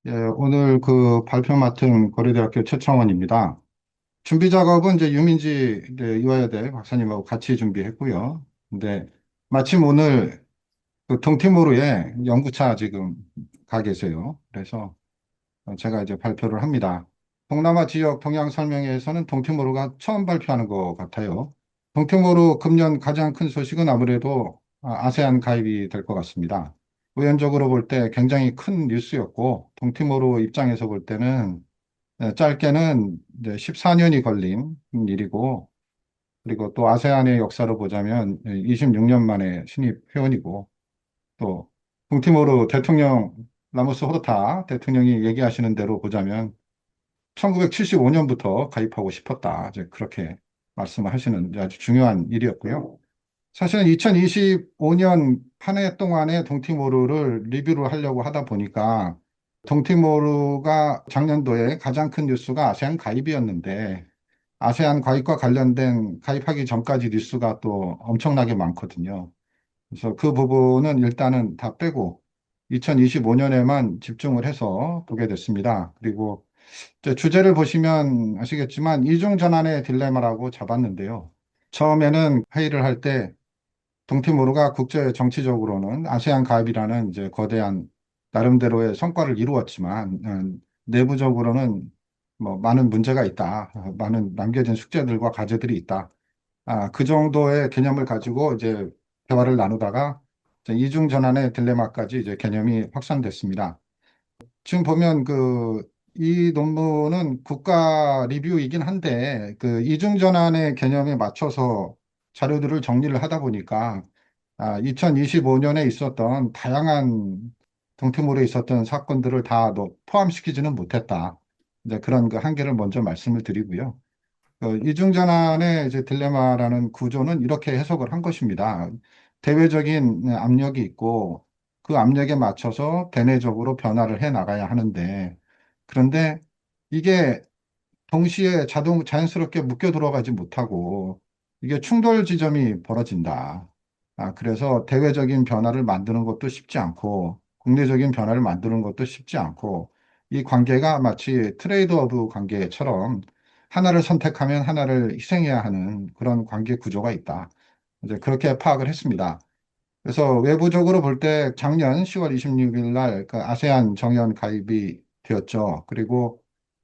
예, 오늘 그 발표 맡은 고려대학교 최창원입니다. 준비 작업은 이제 유민지 이제 이화여대 박사님하고 같이 준비했고요. 근데 마침 오늘 그 동티모르에 연구차 지금 가 계세요. 그래서 제가 이제 발표를 합니다. 동남아 지역 동향 설명회에서는 동티모르가 처음 발표하는 것 같아요. 동티모르 금년 가장 큰 소식은 아무래도 아세안 가입이 될 것 같습니다. 우연적으로 볼 때 굉장히 큰 뉴스였고, 동티모르 입장에서 볼 때는 짧게는 이제 14년이 걸린 일이고, 그리고 또 아세안의 역사로 보자면 26년 만에 신입 회원이고, 또 동티모르 대통령 라모스 호르타 대통령이 얘기하시는 대로 보자면 1975년부터 가입하고 싶었다. 이제 그렇게 말씀을 하시는 아주 중요한 일이었고요. 사실은 2025년 한 해 동안의 동티모르를 리뷰를 하려고 하다 보니까 동티모르가 작년도에 가장 큰 뉴스가 아세안 가입이었는데 아세안 가입과 관련된 가입하기 전까지 뉴스가 또 엄청나게 많거든요. 그래서 그 부분은 일단은 다 빼고 2025년에만 집중을 해서 보게 됐습니다. 그리고 이제 주제를 보시면 아시겠지만 이중 전환의 딜레마라고 잡았는데요. 처음에는 회의를 할 때 동티모르가 국제 정치적으로는 아세안 가입이라는 이제 거대한 나름대로의 성과를 이루었지만 내부적으로는 뭐 많은 문제가 있다. 많은 남겨진 숙제들과 과제들이 있다. 그 정도의 개념을 가지고 이제 대화를 나누다가 이제 이중 전환의 딜레마까지 이제 개념이 확산됐습니다. 지금 보면 이 논문은 국가 리뷰이긴 한데 그 이중 전환의 개념에 맞춰서 자료들을 정리를 하다 보니까 2025년에 있었던 다양한 동티모르에 있었던 사건들을 다 포함시키지는 못했다. 이제 그런 그 한계를 먼저 말씀을 드리고요. 이중전환의 이제 딜레마라는 구조는 이렇게 해석을 한 것입니다. 대외적인 압력이 있고 그 압력에 맞춰서 대내적으로 변화를 해 나가야 하는데 그런데 이게 동시에 자연스럽게 묶여 들어가지 못하고 이게 충돌 지점이 벌어진다. 그래서 대외적인 변화를 만드는 것도 쉽지 않고 국내적인 변화를 만드는 것도 쉽지 않고 이 관계가 마치 트레이드 오브 관계처럼 하나를 선택하면 하나를 희생해야 하는 그런 관계 구조가 있다. 이제 그렇게 파악을 했습니다. 그래서 외부적으로 볼 때 작년 10월 26일 날 그 아세안 정연 가입이 되었죠. 그리고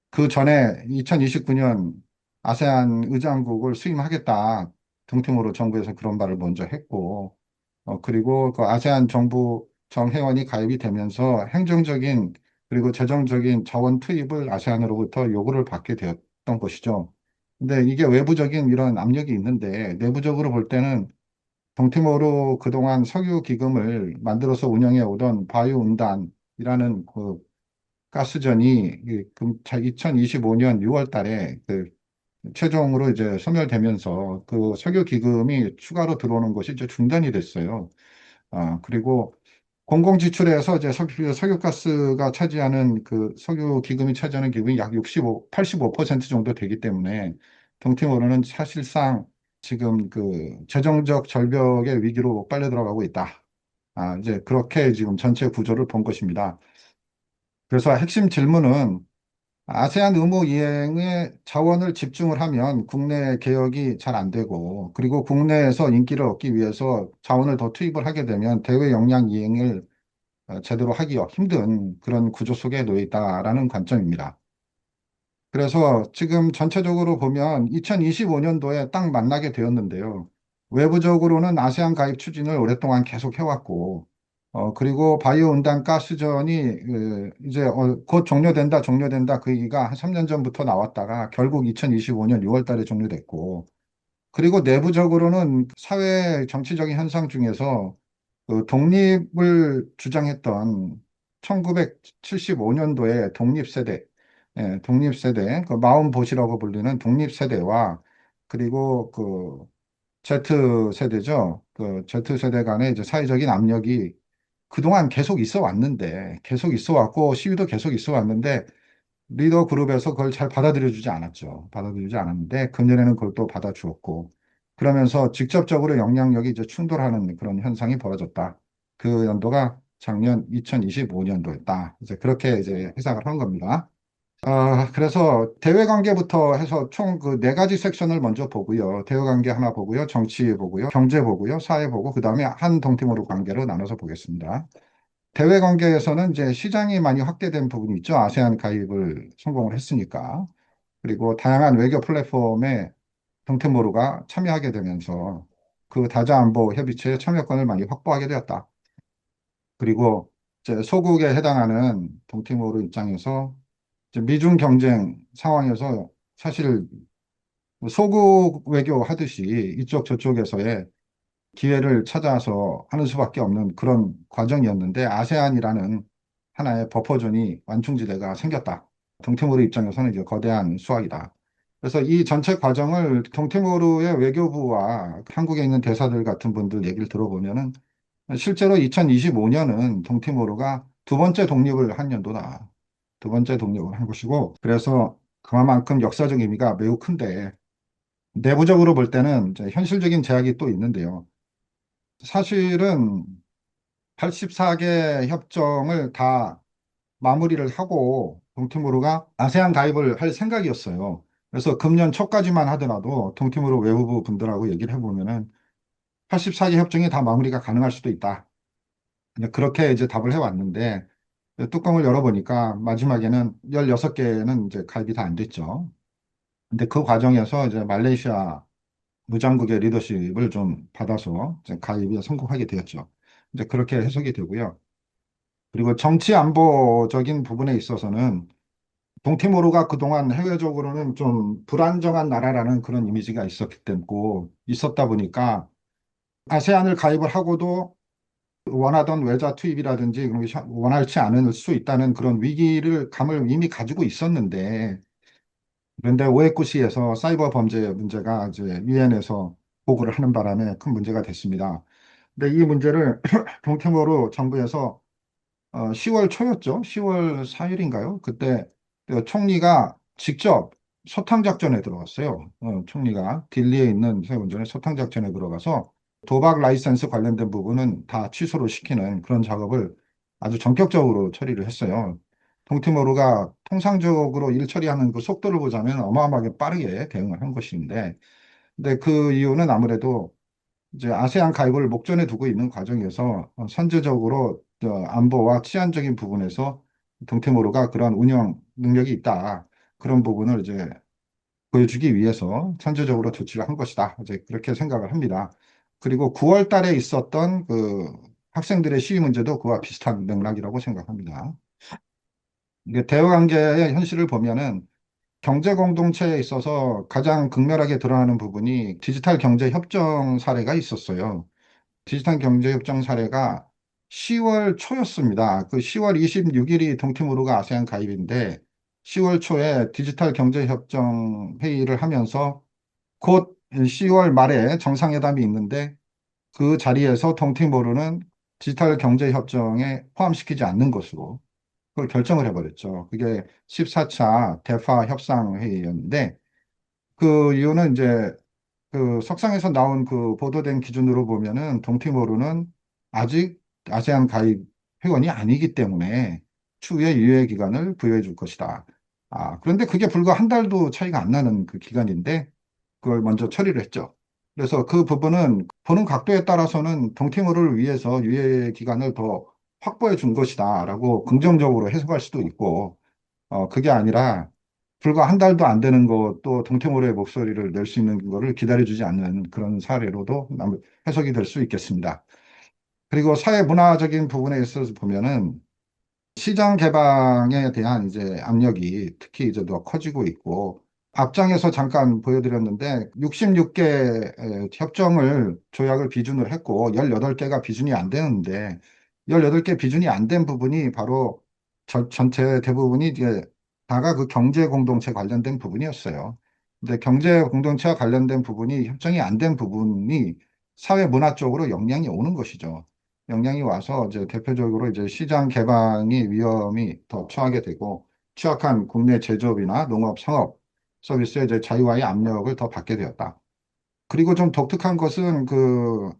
그 전에 2029년 아세안 의장국을 수임하겠다. 등등으로 정부에서 그런 말을 먼저 했고, 그리고 그 아세안 정부 정회원이 가입이 되면서 행정적인 그리고 재정적인 자원 투입을 아세안으로부터 요구를 받게 되었던 것이죠. 근데 이게 외부적인 이런 압력이 있는데 내부적으로 볼 때는 동티모르 그동안 석유 기금을 만들어서 운영해 오던 바이오운단이라는 그 가스전이 2025년 6월 달에 최종으로 이제 소멸되면서 그 석유 기금이 추가로 들어오는 것이 이제 중단이 됐어요. 그리고 공공지출에서 이제 석유가스가 차지하는 그 석유 기금이 차지하는 기금이 약 85% 정도 되기 때문에 동티모르는 사실상 지금 그 재정적 절벽의 위기로 빨려 들어가고 있다. 이제 그렇게 지금 전체 구조를 본 것입니다. 그래서 핵심 질문은 아세안 의무 이행에 자원을 집중을 하면 국내 개혁이 잘 안 되고, 그리고 국내에서 인기를 얻기 위해서 자원을 더 투입을 하게 되면 대외 역량 이행을 제대로 하기 힘든 그런 구조 속에 놓여 있다라는 관점입니다. 그래서 지금 전체적으로 보면 2025년도에 딱 만나게 되었는데요. 외부적으로는 아세안 가입 추진을 오랫동안 계속 해왔고, 그리고 바이오 온단 가스전이 이제 곧 종료된다 그 얘기가 한 3년 전부터 나왔다가 결국 2025년 6월 달에 종료됐고, 그리고 내부적으로는 사회 정치적인 현상 중에서 그 독립을 주장했던 1975년도에 독립세대, 독립세대, 그 마음보시라고 불리는 독립세대와 그리고 그 Z세대죠. 그 Z세대 간의 이제 사회적인 압력이 그동안 계속 있어 왔는데, 계속 있어 왔고, 시위도 계속 있어 왔는데, 리더 그룹에서 그걸 잘 받아들여주지 않았죠. 받아들이지 않았는데, 금년에는 그걸 또 받아주었고, 그러면서 직접적으로 영향력이 이제 충돌하는 그런 현상이 벌어졌다. 그 연도가 작년 2025년도였다. 이제 그렇게 이제 해석을 한 겁니다. 그래서 대외 관계부터 해서 총 그 네 가지 섹션을 먼저 보고요. 대외 관계 하나 보고요. 정치 보고요. 경제 보고요. 사회 보고, 그 다음에 한 동티모르 관계로 나눠서 보겠습니다. 대외 관계에서는 이제 시장이 많이 확대된 부분이 있죠. 아세안 가입을 성공을 했으니까. 그리고 다양한 외교 플랫폼에 동티모르가 참여하게 되면서 그 다자안보 협의체의 참여권을 많이 확보하게 되었다. 그리고 이제 소국에 해당하는 동티모르 입장에서 이제 미중 경쟁 상황에서 사실 소국 외교 하듯이 이쪽 저쪽에서의 기회를 찾아서 하는 수밖에 없는 그런 과정이었는데, 아세안이라는 하나의 버퍼존이 완충지대가 생겼다. 동티모르 입장에서는 이제 거대한 수확이다. 그래서 이 전체 과정을 동티모르의 외교부와 한국에 있는 대사들 같은 분들 얘기를 들어보면은 실제로 2025년은 동티모르가 두 번째 독립을 한 연도다. 두 번째 독립을 한 것이고, 그래서 그만큼 역사적 의미가 매우 큰데, 내부적으로 볼 때는 이제 현실적인 제약이 또 있는데요. 사실은 84개 협정을 다 마무리를 하고 동티모르가 아세안 가입을 할 생각이었어요. 그래서 금년 초까지만 하더라도 동티모르 외무부 분들하고 얘기를 해보면은 84개 협정이 다 마무리가 가능할 수도 있다. 그냥 그렇게 이제 답을 해왔는데, 뚜껑을 열어보니까 마지막에는 16개는 이제 가입이 다 안 됐죠. 근데 그 과정에서 이제 말레이시아 무장국의 리더십을 좀 받아서 이제 가입에 성공하게 되었죠. 이제 그렇게 해석이 되고요. 그리고 정치 안보적인 부분에 있어서는 동티모르가 그동안 해외적으로는 좀 불안정한 나라라는 그런 이미지가 있었다 보니까 아세안을 가입을 하고도 원하던 외자 투입이라든지 그런 게 원활치 않을 수 있다는 그런 위기를 감을 이미 가지고 있었는데, 그런데 오해쿠시에서 사이버 범죄 문제가 이제 유엔에서 보고를 하는 바람에 큰 문제가 됐습니다. 근데 이 문제를 동티모르 정부에서 10월 초였죠. 10월 4일인가요? 그때 그 총리가 직접 소탕작전에 들어갔어요. 총리가 딜리에 있는 세운전에 소탕작전에 들어가서 도박 라이센스 관련된 부분은 다 취소를 시키는 그런 작업을 아주 전격적으로 처리를 했어요. 동티모르가 통상적으로 일 처리하는 그 속도를 보자면 어마어마하게 빠르게 대응을 한 것인데, 근데 그 이유는 아무래도 이제 아세안 가입을 목전에 두고 있는 과정에서 선제적으로 안보와 치안적인 부분에서 동티모르가 그런 운영 능력이 있다. 그런 부분을 이제 보여주기 위해서 선제적으로 조치를 한 것이다. 이제 그렇게 생각을 합니다. 그리고 9월 달에 있었던 그 학생들의 시위 문제도 그와 비슷한 맥락이라고 생각합니다. 이게 대화관계의 현실을 보면은 경제 공동체에 있어서 가장 극렬하게 드러나는 부분이 디지털 경제 협정 사례가 있었어요. 디지털 경제협정 사례가 10월 초였습니다. 그 10월 26일이 동티모르가 아세안 가입인데 10월 초에 디지털 경제협정 회의를 하면서 곧 10월 말에 정상회담이 있는데 그 자리에서 동티모르는 디지털 경제협정에 포함시키지 않는 것으로 그걸 결정을 해버렸죠. 그게 14차 대화 협상회의였는데, 그 이유는 이제 그 석상에서 나온 그 보도된 기준으로 보면은 동티모르는 아직 아세안 가입 회원이 아니기 때문에 추후에 유예 기간을 부여해 줄 것이다. 그런데 그게 불과 한 달도 차이가 안 나는 그 기간인데 그걸 먼저 처리를 했죠. 그래서 그 부분은 보는 각도에 따라서는 동티모르를 위해서 유예 기간을 더 확보해 준 것이다라고 긍정적으로 해석할 수도 있고, 그게 아니라 불과 한 달도 안 되는 것도 동태모르의 목소리를 낼 수 있는 거를 기다려주지 않는 그런 사례로도 해석이 될 수 있겠습니다. 그리고 사회 문화적인 부분에 있어서 보면은 시장 개방에 대한 이제 압력이 특히 이제 더 커지고 있고, 앞장에서 잠깐 보여드렸는데 66개 협정을 조약을 비준을 했고 18개가 비준이 안 되는데, 18개 비준이 안 된 부분이 바로 전체 대부분이 이제 다가 그 경제 공동체 관련된 부분이었어요. 근데 경제 공동체와 관련된 부분이 협정이 안 된 부분이 사회 문화 쪽으로 영향이 오는 것이죠. 영향이 와서 이제 대표적으로 이제 시장 개방이 위험이 더 처하게 되고, 취약한 국내 제조업이나 농업, 상업 서비스의 이제 자유화의 압력을 더 받게 되었다. 그리고 좀 독특한 것은 그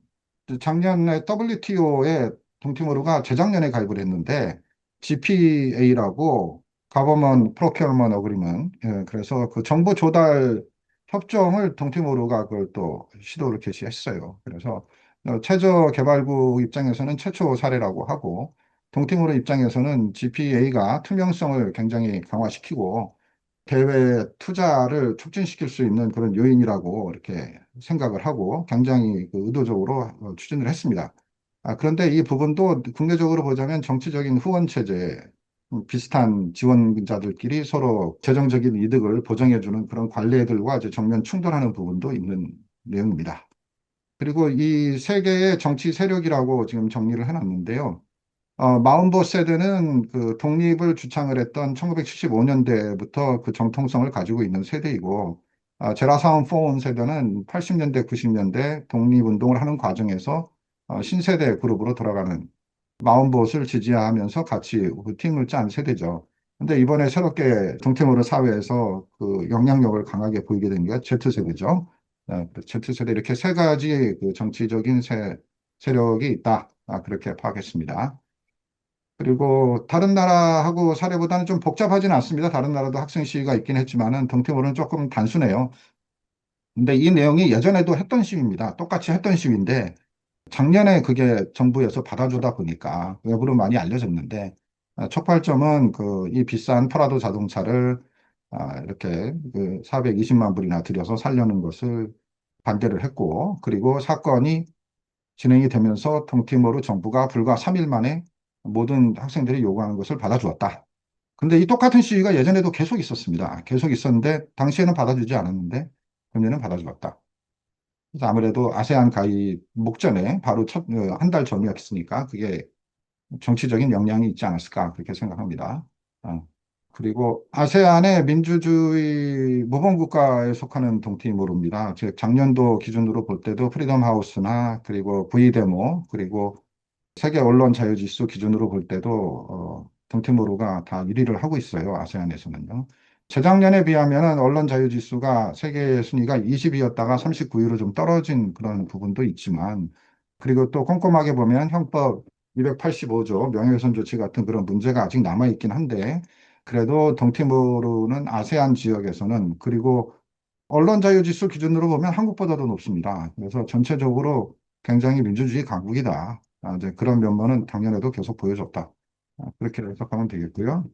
작년에 WTO에 동티모르가 재작년에 가입을 했는데 GPA라고 Government Procurement Agreement, 그래서 그 정보 조달 협정을 동티모르가 그걸 또 시도를 개시했어요. 그래서 최저 개발국 입장에서는 최초 사례라고 하고 동티모르 입장에서는 GPA가 투명성을 굉장히 강화시키고 대외 투자를 촉진시킬 수 있는 그런 요인이라고 이렇게 생각을 하고 굉장히 그 의도적으로 추진을 했습니다. 그런데 이 부분도 국내적으로 보자면 정치적인 후원 체제, 비슷한 지원자들끼리 서로 재정적인 이득을 보장해주는 그런 관례들과 이제 정면 충돌하는 부분도 있는 내용입니다. 그리고 이 세 개의 정치 세력이라고 지금 정리를 해놨는데요. 마운보 세대는 그 독립을 주창을 했던 1975년대부터 그 정통성을 가지고 있는 세대이고, 제라사운 포온 세대는 80년대, 90년대 독립운동을 하는 과정에서 신세대 그룹으로 돌아가는 마운봇을 지지하면서 같이 그 팀을 짠 세대죠. 근데 이번에 새롭게 동티모르 사회에서 그 영향력을 강하게 보이게 된 게 Z세대죠. Z세대 이렇게 세 가지 그 정치적인 세력이 있다. 그렇게 파악했습니다. 그리고 다른 나라하고 사례보다는 좀 복잡하지는 않습니다. 다른 나라도 학생 시위가 있긴 했지만은 동티모르는 조금 단순해요. 근데 이 내용이 예전에도 했던 시위입니다. 똑같이 했던 시위인데 작년에 그게 정부에서 받아주다 보니까 외부로 많이 알려졌는데 촉발점은 그 이 비싼 프라도 자동차를 이렇게 그 420만 불이나 들여서 살려는 것을 반대를 했고 그리고 사건이 진행이 되면서 동티모르 정부가 불과 3일 만에 모든 학생들이 요구하는 것을 받아주었다. 근데 이 똑같은 시위가 예전에도 계속 있었습니다. 계속 있었는데 당시에는 받아주지 않았는데 금년은 받아주었다. 그래서 아무래도 아세안 가입 목전에 바로 한 달 전이었으니까 그게 정치적인 영향이 있지 않았을까 그렇게 생각합니다. 어. 그리고 아세안의 민주주의 모범국가에 속하는 동티모르입니다. 즉 작년도 기준으로 볼 때도 프리덤 하우스나 그리고 V데모 그리고 세계 언론 자유지수 기준으로 볼 때도 동티모르가 다 1위를 하고 있어요. 아세안에서는요. 재작년에 비하면 언론 자유지수가 세계 순위가 20위였다가 39위로 좀 떨어진 그런 부분도 있지만 그리고 또 꼼꼼하게 보면 형법 285조 명예훼손 조치 같은 그런 문제가 아직 남아있긴 한데 그래도 동티모르는 아세안 지역에서는 그리고 언론 자유지수 기준으로 보면 한국보다도 높습니다. 그래서 전체적으로 굉장히 민주주의 강국이다. 이제 그런 면모는 작년에도 계속 보여줬다. 그렇게 해석하면 되겠고요.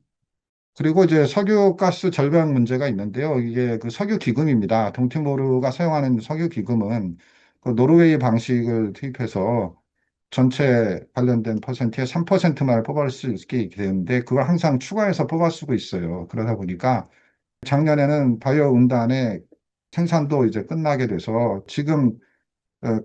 그리고 이제 석유가스 절벽 문제가 있는데요. 이게 그 석유 기금입니다. 동티모르가 사용하는 석유 기금은 그 노르웨이 방식을 투입해서 전체 관련된 퍼센트의 3%만 뽑을 수 있게 되는데 그걸 항상 추가해서 뽑아 쓰고 있어요. 그러다 보니까 작년에는 바이오 운단의 생산도 이제 끝나게 돼서 지금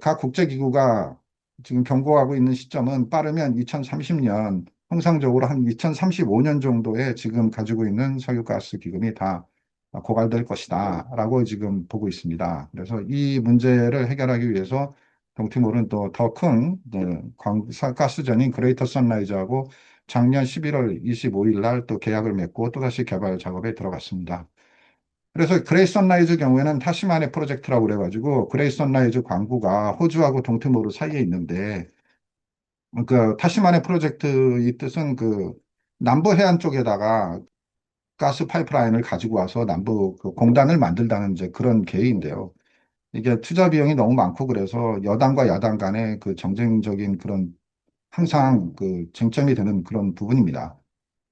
각 국제기구가 지금 경고하고 있는 시점은 빠르면 2030년, 통상적으로 한 2035년 정도에 지금 가지고 있는 석유가스 기금이 다 고갈될 것이다 라고 지금 보고 있습니다. 그래서 이 문제를 해결하기 위해서 동티모르는 또 더 큰 가스전인 그레이터 선라이즈하고 작년 11월 25일 날 또 계약을 맺고 또다시 개발 작업에 들어갔습니다. 그래서 그레이 선라이즈 경우에는 타시마네 프로젝트라고 그래가지고 그레이 선라이즈 광구가 호주하고 동티모르 사이에 있는데 그 타시마네 프로젝트 이 뜻은 그 남부 해안 쪽에다가 가스 파이프라인을 가지고 와서 남부 그 공단을 만들다는 이제 그런 계획인데요. 이게 투자 비용이 너무 많고 그래서 여당과 야당 간의 그 정쟁적인 그런 항상 그 쟁점이 되는 그런 부분입니다.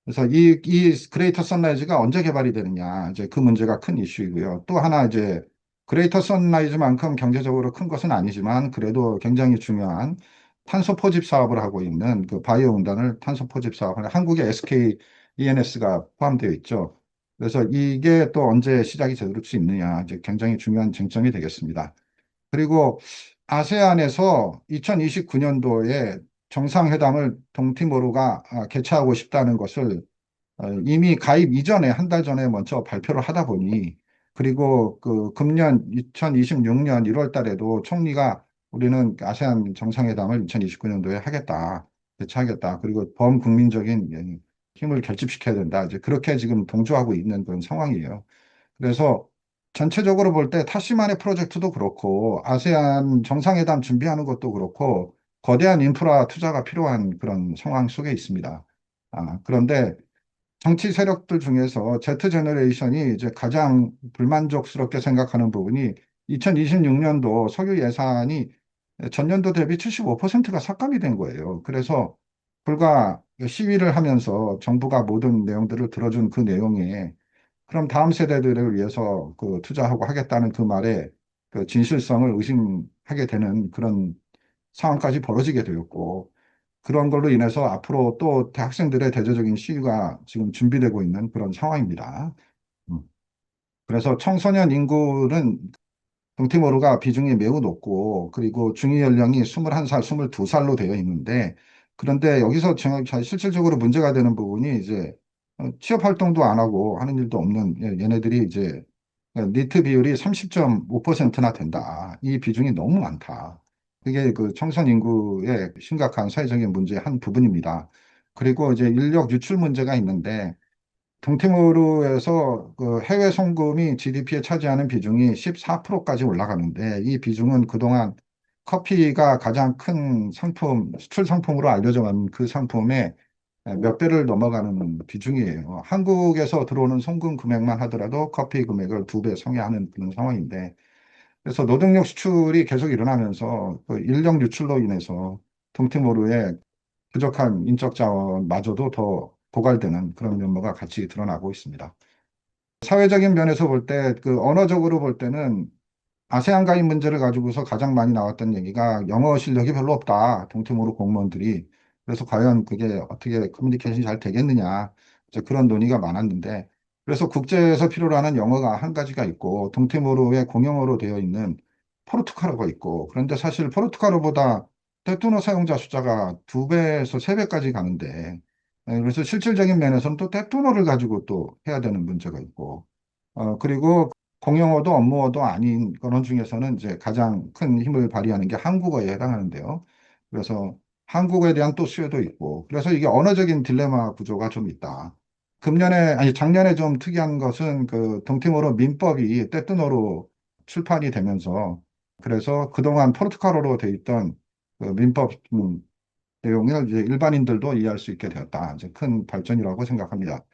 그래서 이 그레이터 선라이즈가 언제 개발이 되느냐, 이제 그 문제가 큰 이슈이고요. 또 하나 이제 그레이터 선라이즈만큼 경제적으로 큰 것은 아니지만 그래도 굉장히 중요한 탄소 포집 사업을 하고 있는 그 바이오 운단을 탄소 포집 사업을 한국의 SK ENS가 포함되어 있죠. 그래서 이게 또 언제 시작이 될 수 있느냐, 이제 굉장히 중요한 쟁점이 되겠습니다. 그리고 아세안에서 2029년도에 정상회담을 동티모르가 개최하고 싶다는 것을 이미 가입 이전에 한 달 전에 먼저 발표를 하다 보니 그리고 그 금년 2026년 1월 달에도 총리가 우리는 아세안 정상회담을 2029년도에 하겠다. 개최하겠다. 그리고 범국민적인 힘을 결집시켜야 된다. 이제 그렇게 지금 동조하고 있는 그런 상황이에요. 그래서 전체적으로 볼 때 타시마네 프로젝트도 그렇고 아세안 정상회담 준비하는 것도 그렇고 거대한 인프라 투자가 필요한 그런 상황 속에 있습니다. 그런데 정치 세력들 중에서 Z 제너레이션이 이제 가장 불만족스럽게 생각하는 부분이 2026년도 석유 예산이 전년도 대비 75%가 삭감이 된 거예요. 그래서 불과 시위를 하면서 정부가 모든 내용들을 들어준 그 내용에 그럼 다음 세대들을 위해서 그 투자하고 하겠다는 그 말에 그 진실성을 의심하게 되는 그런 상황까지 벌어지게 되었고 그런 걸로 인해서 앞으로 또 대학생들의 대대적인 시위가 지금 준비되고 있는 그런 상황입니다. 음. 그래서 청소년 인구는 동티모르가 비중이 매우 높고 그리고 중위 연령이 21살, 22살로 되어 있는데 그런데 여기서 실질적으로 문제가 되는 부분이 이제 취업 활동도 안 하고 하는 일도 없는 얘네들이 이제 니트 비율이 30.5%나 된다. 이 비중이 너무 많다. 그게 그 청선 인구의 심각한 사회적인 문제의 한 부분입니다. 그리고 이제 인력 유출 문제가 있는데 동티모르에서 그 해외 송금이 GDP에 차지하는 비중이 14%까지 올라가는데 이 비중은 그동안 커피가 가장 큰 상품, 수출 상품으로 알려져 온 그 상품의 몇 배를 넘어가는 비중이에요. 한국에서 들어오는 송금 금액만 하더라도 커피 금액을 두 배 상회하는 그런 상황인데 그래서 노동력 수출이 계속 일어나면서 그 인력 유출로 인해서 동티모르의 부족한 인적 자원마저도 더 고갈되는 그런 면모가 같이 드러나고 있습니다. 사회적인 면에서 볼 때, 그 언어적으로 볼 때는 아세안 가입 문제를 가지고서 가장 많이 나왔던 얘기가 영어 실력이 별로 없다. 동티모르 공무원들이. 그래서 과연 그게 어떻게 커뮤니케이션이 잘 되겠느냐. 이제 그런 논의가 많았는데, 그래서 국제에서 필요로 하는 영어가 한 가지가 있고, 동티모르의 공용어로 되어 있는 포르투갈어가 있고, 그런데 사실 포르투갈어보다 떼뚜노 사용자 숫자가 두 배에서 세 배까지 가는데, 그래서 실질적인 면에서는 또 떼뚜노를 가지고 또 해야 되는 문제가 있고, 그리고 공용어도 업무어도 아닌 언어 중에서는 이제 가장 큰 힘을 발휘하는 게 한국어에 해당하는데요. 그래서 한국어에 대한 또 수요도 있고, 그래서 이게 언어적인 딜레마 구조가 좀 있다. 아니, 작년에 좀 특이한 것은 그 동티모르 민법이 떼뜨노로 출판이 되면서, 그래서 그동안 포르투갈어로 돼 있던 그 민법 내용을 이제 일반인들도 이해할 수 있게 되었다. 이제 큰 발전이라고 생각합니다.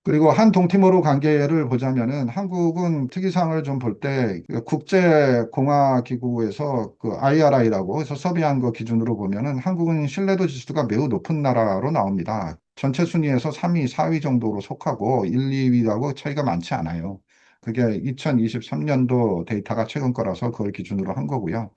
그리고 한 동티모르 관계를 보자면은 한국은 특이사항을 좀 볼 때 국제공화기구에서 그 IRI라고 해서 서비한 거 기준으로 보면은 한국은 신뢰도 지수가 매우 높은 나라로 나옵니다. 전체 순위에서 3위, 4위 정도로 속하고 1, 2위하고 차이가 많지 않아요. 그게 2023년도 데이터가 최근 거라서 그걸 기준으로 한 거고요.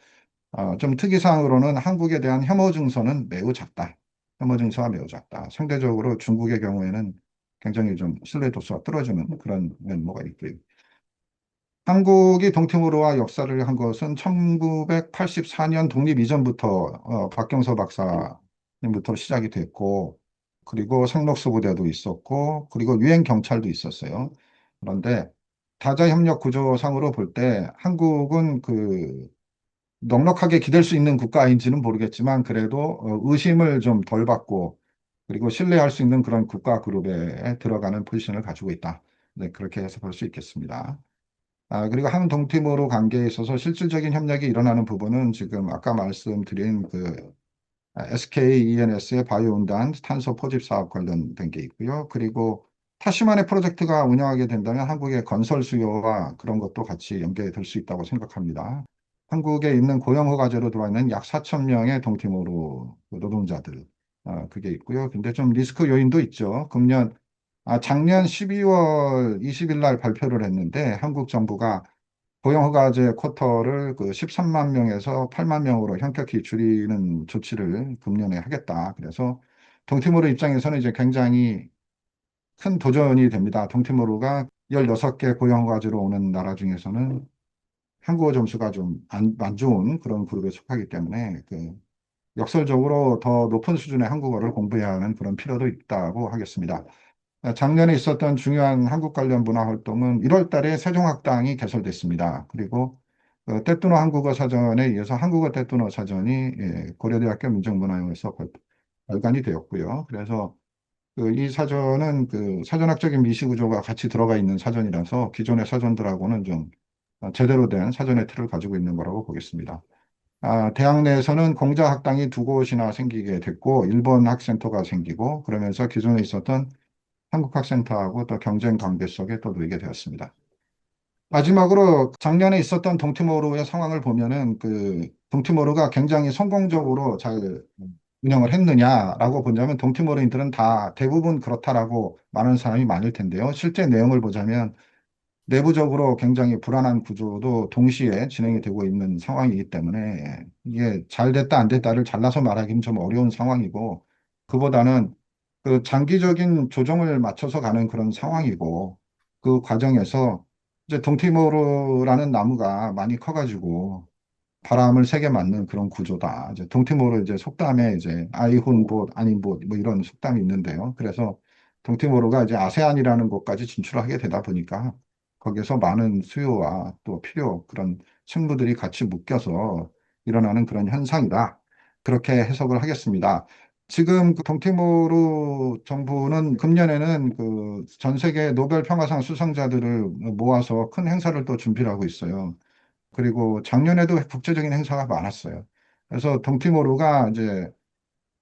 좀 특이사항으로는 한국에 대한 혐오 증서는 매우 작다. 혐오 증서가 매우 작다. 상대적으로 중국의 경우에는 굉장히 좀 신뢰도수가 떨어지는 그런 면모가 있고요. 한국이 동티모르와 역사를 한 것은 1984년 독립 이전부터 박경서 박사님부터 시작이 됐고, 그리고 상록수 부대도 있었고, 그리고 유엔 경찰도 있었어요. 그런데 다자협력 구조상으로 볼 때 한국은 그 넉넉하게 기댈 수 있는 국가인지는 모르겠지만 그래도 의심을 좀 덜 받고 그리고 신뢰할 수 있는 그런 국가 그룹에 들어가는 포지션을 가지고 있다. 네, 그렇게 해서 볼 수 있겠습니다. 그리고 한 동티모르 관계에 있어서 실질적인 협력이 일어나는 부분은 지금 아까 말씀드린 그 SKENS의 바이오온단 탄소 포집 사업 관련된 게 있고요. 그리고 타시만의 프로젝트가 운영하게 된다면 한국의 건설 수요와 그런 것도 같이 연계될 수 있다고 생각합니다. 한국에 있는 고용허가제로 들어와 있는 약 4천 명의 동티모르 노동자들, 그게 있고요. 근데 좀 리스크 요인도 있죠. 작년 12월 20일 날 발표를 했는데 한국 정부가 고용허가제 쿼터를 그 13만 명에서 8만 명으로 현격히 줄이는 조치를 금년에 하겠다. 그래서 동티모르 입장에서는 이제 굉장히 큰 도전이 됩니다. 동티모르가 16개 고용허가제로 오는 나라 중에서는 한국어 점수가 좀 안 좋은 그런 그룹에 속하기 때문에 그 역설적으로 더 높은 수준의 한국어를 공부해야 하는 그런 필요도 있다고 하겠습니다. 작년에 있었던 중요한 한국 관련 문화 활동은 1월 달에 세종학당이 개설됐습니다. 그리고 떼뚜노 한국어 사전에 의해서 한국어 떼뚜노 사전이 고려대학교 민정문화원에서 발간이 되었고요. 그래서 이 사전은 그 사전학적인 미시 구조가 같이 들어가 있는 사전이라서 기존의 사전들하고는 좀 제대로 된 사전의 틀을 가지고 있는 거라고 보겠습니다. 대학 내에서는 공자학당이 두 곳이나 생기게 됐고, 일본 학센터가 생기고, 그러면서 기존에 있었던 한국학센터하고 또 경쟁 관계 속에 또 놓이게 되었습니다. 마지막으로 작년에 있었던 동티모르의 상황을 보면은 그 동티모르가 굉장히 성공적으로 잘 운영을 했느냐라고 본다면 동티모르인들은 다 대부분 그렇다라고 말하는 사람이 많을 텐데요. 실제 내용을 보자면 내부적으로 굉장히 불안한 구조도 동시에 진행이 되고 있는 상황이기 때문에 이게 잘 됐다 안 됐다를 잘라서 말하기는 좀 어려운 상황이고 그보다는 그 장기적인 조정을 맞춰서 가는 그런 상황이고 그 과정에서 이제 동티모르라는 나무가 많이 커가지고 바람을 세게 맞는 그런 구조다. 이제 동티모르 이제 속담에 이제 아이훈봇 아닌봇 뭐 이런 속담이 있는데요. 그래서 동티모르가 이제 아세안이라는 곳까지 진출하게 되다 보니까 거기서 많은 수요와 또 필요 그런 승부들이 같이 묶여서 일어나는 그런 현상이다. 그렇게 해석을 하겠습니다. 지금 그 동티모르 정부는 금년에는 그 전 세계 노벨 평화상 수상자들을 모아서 큰 행사를 또 준비를 하고 있어요. 그리고 작년에도 국제적인 행사가 많았어요. 그래서 동티모르가 이제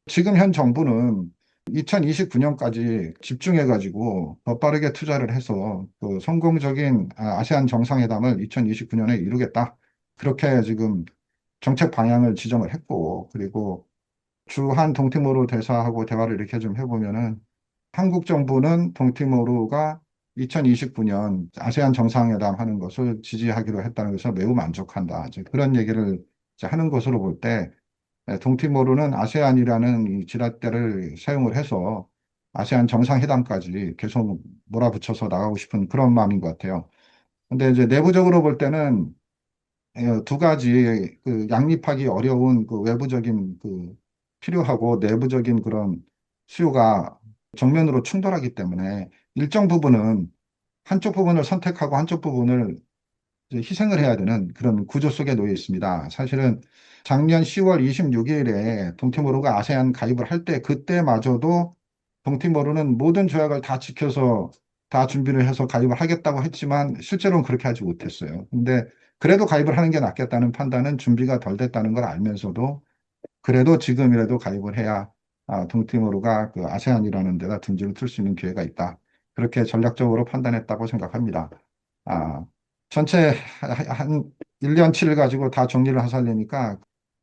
지금 현 정부는 2029년까지 집중해가지고 더 빠르게 투자를 해서 그 성공적인 아세안 정상회담을 2029년에 이루겠다. 그렇게 지금 정책 방향을 지정을 했고, 그리고 주한 동티모르 대사하고 대화를 이렇게 좀 해보면은 한국 정부는 동티모르가 2029년 아세안 정상회담 하는 것을 지지하기로 했다는 것을 매우 만족한다. 이제 그런 얘기를 이제 하는 것으로 볼 때, 동티모르는 아세안이라는 이 지렛대를 사용을 해서 아세안 정상회담까지 계속 몰아붙여서 나가고 싶은 그런 마음인 것 같아요. 근데 이제 내부적으로 볼 때는 두 가지 그 양립하기 어려운 그 외부적인 그 필요하고 내부적인 그런 수요가 정면으로 충돌하기 때문에 일정 부분은 한쪽 부분을 선택하고 한쪽 부분을 이제 희생을 해야 되는 그런 구조 속에 놓여 있습니다. 사실은 작년 10월 26일에 동티모르가 아세안 가입을 할 때 그때마저도 동티모르는 모든 조약을 다 지켜서 다 준비를 해서 가입을 하겠다고 했지만 실제로는 그렇게 하지 못했어요. 근데 그래도 가입을 하는 게 낫겠다는 판단은 준비가 덜 됐다는 걸 알면서도 그래도 지금이라도 가입을 해야 동티모르가 그 아세안이라는 데다 둥지를 틀 수 있는 기회가 있다. 그렇게 전략적으로 판단했다고 생각합니다. 아, 전체 한 1년 치를 가지고 다 정리를 하살려니까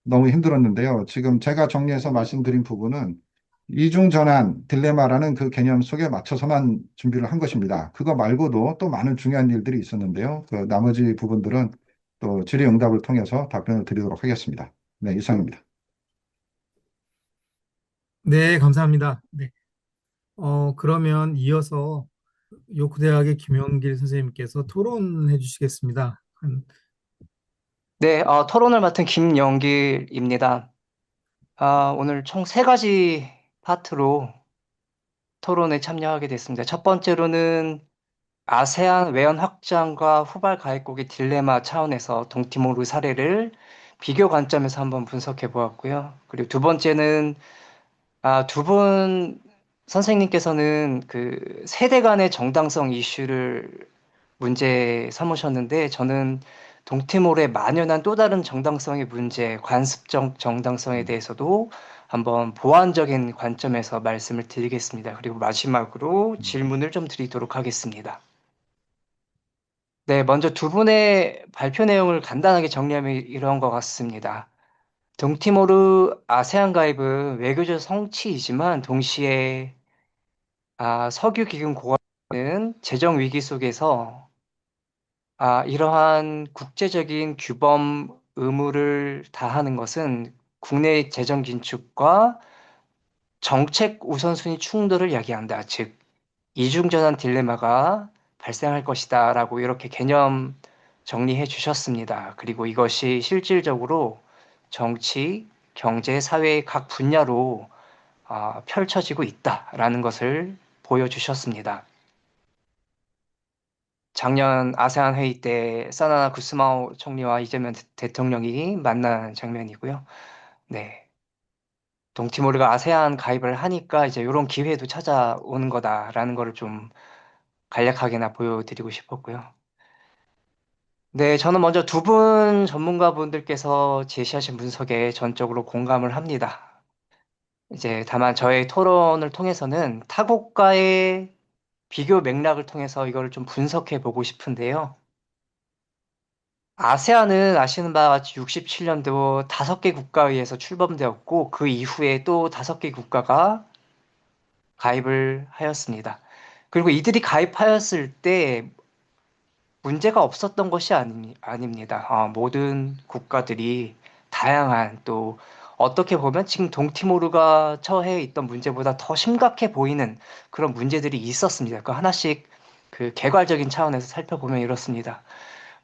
너무 힘들었는데요. 지금 제가 정리해서 말씀드린 부분은 이중전환 딜레마라는 그 개념 속에 맞춰서만 준비를 한 것입니다. 그거 말고도 또 많은 중요한 일들이 있었는데요. 그 나머지 부분들은 또 질의응답을 통해서 답변을 드리도록 하겠습니다. 네, 이상입니다. 네, 감사합니다. 네. 그러면 이어서 요크대학의 김영길 선생님께서 토론해 주시겠습니다. 네, 토론을 맡은 김영길입니다. 오늘 총 세 가지 파트로 토론에 참여하게 됐습니다. 첫 번째로는 아세안 외연 확장과 후발 가입국의 딜레마 차원에서 동티모르 사례를 비교 관점에서 한번 분석해 보았고요. 그리고 두 번째는 두 분 선생님께서는 그 세대 간의 정당성 이슈를 문제 삼으셨는데 저는 동티모르에 만연한 또 다른 정당성의 문제, 관습적 정당성에 대해서도 한번 보완적인 관점에서 말씀을 드리겠습니다. 그리고 마지막으로 질문을 좀 드리도록 하겠습니다. 네, 먼저 두 분의 발표 내용을 간단하게 정리하면 이런 것 같습니다. 동티모르 아세안 가입은 외교적 성취이지만 동시에 석유 기금 고갈은 재정 위기 속에서 이러한 국제적인 규범 의무를 다하는 것은 국내 재정 긴축과 정책 우선순위 충돌을 야기한다. 즉, 이중전환 딜레마가 발생할 것이다라고 이렇게 개념 정리해 주셨습니다. 그리고 이것이 실질적으로 정치, 경제, 사회의 각 분야로 펼쳐지고 있다라는 것을 보여주셨습니다. 작년 아세안 회의 때 사나나 구스마오 총리와 이재명 대통령이 만난 장면이고요. 네. 동티모르가 아세안 가입을 하니까 이제 이런 기회도 찾아오는 거다라는 거를 좀 간략하게나 보여드리고 싶었고요. 네, 저는 먼저 두 분 전문가분들께서 제시하신 분석에 전적으로 공감을 합니다. 이제 다만 저의 토론을 통해서는 타국과의 비교 맥락을 통해서 이거를 좀 분석해 보고 싶은데요. 아세안은 아시는 바와 같이 67년도 5개 국가에 의해서 출범되었고 그 이후에 또 5개 국가가 가입을 하였습니다. 그리고 이들이 가입하였을 때 문제가 없었던 것이 아닙니다. 모든 국가들이 다양한 또 어떻게 보면 지금 동티모르가 처해 있던 문제보다 더 심각해 보이는 그런 문제들이 있었습니다. 그 하나씩 그 개괄적인 차원에서 살펴보면 이렇습니다.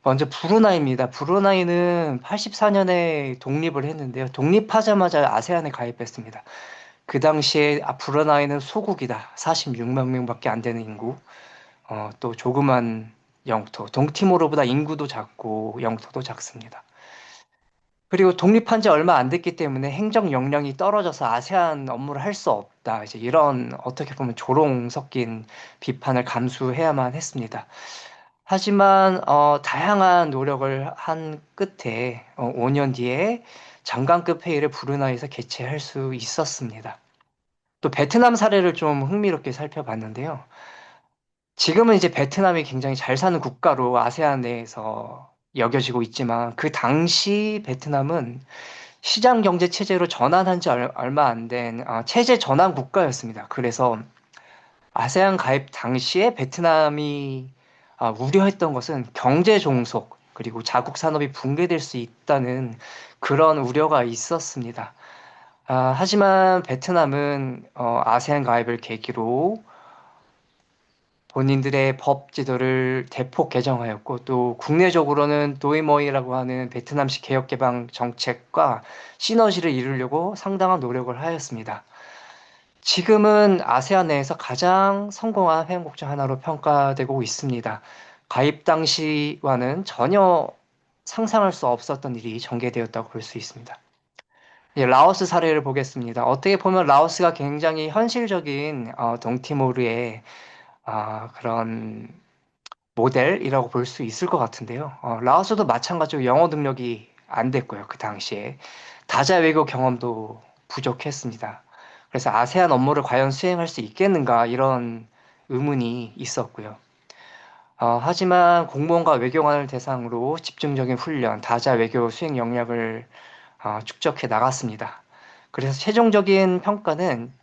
먼저 브루나이입니다. 브루나이는 84년에 독립을 했는데요. 독립하자마자 아세안에 가입했습니다. 그 당시에 브루나이는 소국이다. 46만 명밖에 안 되는 인구. 또 조그만 영토. 동티모르보다 인구도 작고 영토도 작습니다. 그리고 독립한 지 얼마 안 됐기 때문에 행정 역량이 떨어져서 아세안 업무를 할 수 없다. 이제 이런 어떻게 보면 조롱 섞인 비판을 감수해야만 했습니다. 하지만 다양한 노력을 한 끝에 5년 뒤에 장관급 회의를 브루나이에서 개최할 수 있었습니다. 또 베트남 사례를 좀 흥미롭게 살펴봤는데요. 지금은 이제 베트남이 굉장히 잘 사는 국가로 아세안 내에서 여겨지고 있지만 그 당시 베트남은 시장 경제 체제로 전환한 지 얼마 안 된 체제 전환 국가였습니다. 그래서 아세안 가입 당시에 베트남이 우려했던 것은 경제 종속 그리고 자국 산업이 붕괴될 수 있다는 그런 우려가 있었습니다. 하지만 베트남은 아세안 가입을 계기로 본인들의 법 제도를 대폭 개정하였고 또 국내적으로는 도이모이라고 하는 베트남식 개혁 개방 정책과 시너지를 이루려고 상당한 노력을 하였습니다. 지금은 아세안 내에서 가장 성공한 회원국 중 하나로 평가되고 있습니다. 가입 당시와는 전혀 상상할 수 없었던 일이 전개되었다고 볼 수 있습니다. 이제 라오스 사례를 보겠습니다. 어떻게 보면 라오스가 굉장히 현실적인 동티모르의 그런 모델이라고 볼 수 있을 것 같은데요. 라오스도 마찬가지로 영어 능력이 안 됐고요. 그 당시에 다자 외교 경험도 부족했습니다. 그래서 아세안 업무를 과연 수행할 수 있겠는가 이런 의문이 있었고요. 하지만 공무원과 외교관을 대상으로 집중적인 훈련, 다자 외교 수행 역량을 축적해 나갔습니다. 그래서 최종적인 평가는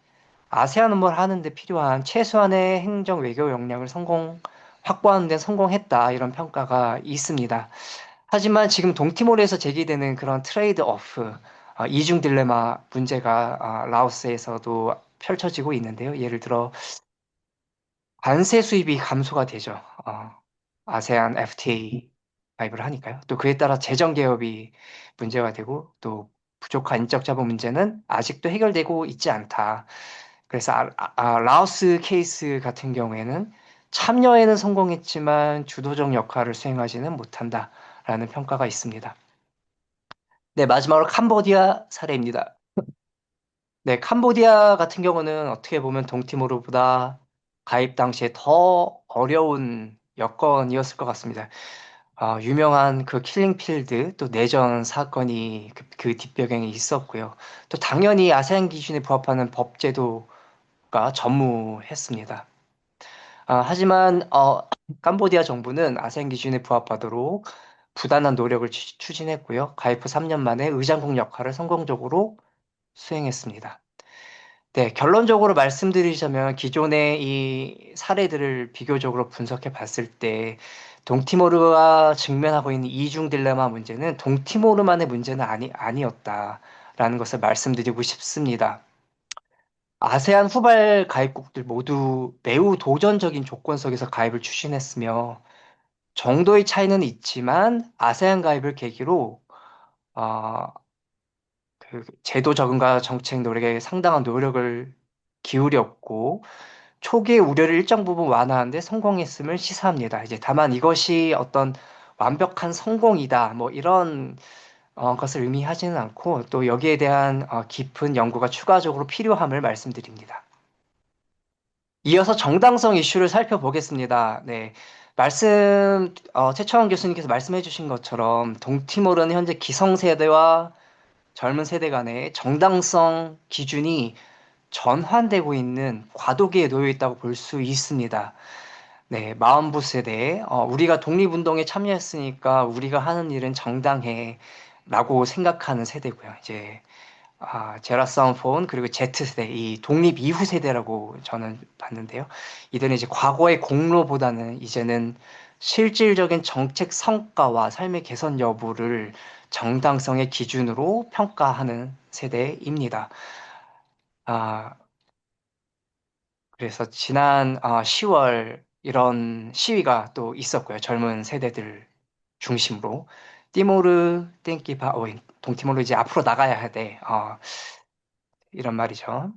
아세안 업무를 하는데 필요한 최소한의 행정 외교 역량을 확보하는 데 성공했다. 이런 평가가 있습니다. 하지만 지금 동티모르에서 제기되는 그런 트레이드 오프, 이중 딜레마 문제가 라오스에서도 펼쳐지고 있는데요. 예를 들어 관세 수입이 감소가 되죠. 아세안 FTA 가입을 하니까요. 또 그에 따라 재정 개혁이 문제가 되고 또 부족한 인적 자본 문제는 아직도 해결되고 있지 않다. 그래서 라오스 케이스 같은 경우에는 참여에는 성공했지만 주도적 역할을 수행하지는 못한다라는 평가가 있습니다. 네, 마지막으로 캄보디아 사례입니다. 네, 캄보디아 같은 경우는 어떻게 보면 동티모르보다 가입 당시에 더 어려운 여건이었을 것 같습니다. 유명한 그 킬링필드 또 내전 사건이 그 뒷배경에 있었고요. 또 당연히 아세안 기준에 부합하는 법제도가 전무했습니다. 하지만 캄보디아 정부는 아세안 기준에 부합하도록 부단한 노력을 추진했고요. 가입 후 3년 만에 의장국 역할을 성공적으로 수행했습니다. 네, 결론적으로 말씀드리자면 기존의 이 사례들을 비교적으로 분석해 봤을 때 동티모르가 직면하고 있는 이중 딜레마 문제는 동티모르만의 문제는 아니었다라는 것을 말씀드리고 싶습니다. 아세안 후발 가입국들 모두 매우 도전적인 조건 속에서 가입을 추진했으며 정도의 차이는 있지만 아세안 가입을 계기로 어, 그 제도 적응과 정책 노력에 상당한 노력을 기울였고 초기의 우려를 일정 부분 완화하는데 성공했음을 시사합니다. 이제 다만 이것이 어떤 완벽한 성공이다, 뭐 이런 것을 의미하지는 않고 또 여기에 대한 깊은 연구가 추가적으로 필요함을 말씀드립니다. 이어서 정당성 이슈를 살펴보겠습니다. 네. 최철원 교수님께서 말씀해 주신 것처럼 동티모르는 현재 기성세대와 젊은 세대 간의 정당성 기준이 전환되고 있는 과도기에 놓여 있다고 볼 수 있습니다. 네, 마흔부 세대, 우리가 독립운동에 참여했으니까 우리가 하는 일은 정당해 라고 생각하는 세대고요. 이제 제라섬 폰 그리고 Z세대 이 독립 이후 세대라고 저는 봤는데요. 이들은 이제 과거의 공로보다는 이제는 실질적인 정책 성과와 삶의 개선 여부를 정당성의 기준으로 평가하는 세대입니다. 아, 그래서 지난 10월 이런 시위가 또 있었고요. 젊은 세대들 중심으로 띠모르 땡기바 오인 동티모르 이제 앞으로 나가야 돼. 이런 말이죠.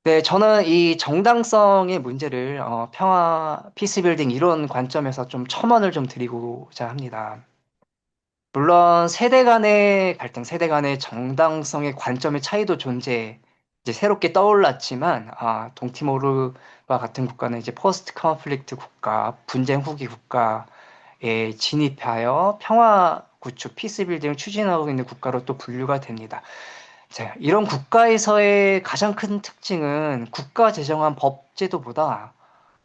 네, 저는 이 정당성의 문제를 평화, 피스빌딩 이런 관점에서 좀 첨언을 좀 드리고자 합니다. 물론 세대 간의 갈등, 세대 간의 정당성의 관점의 차이도 이제 새롭게 떠올랐지만 동티모르와 같은 국가는 이제 포스트 컨플릭트 국가, 분쟁 후기 국가에 진입하여 평화 구축, 피스빌딩을 추진하고 있는 국가로 또 분류가 됩니다. 자, 이런 국가에서의 가장 큰 특징은 국가 제정한 법 제도보다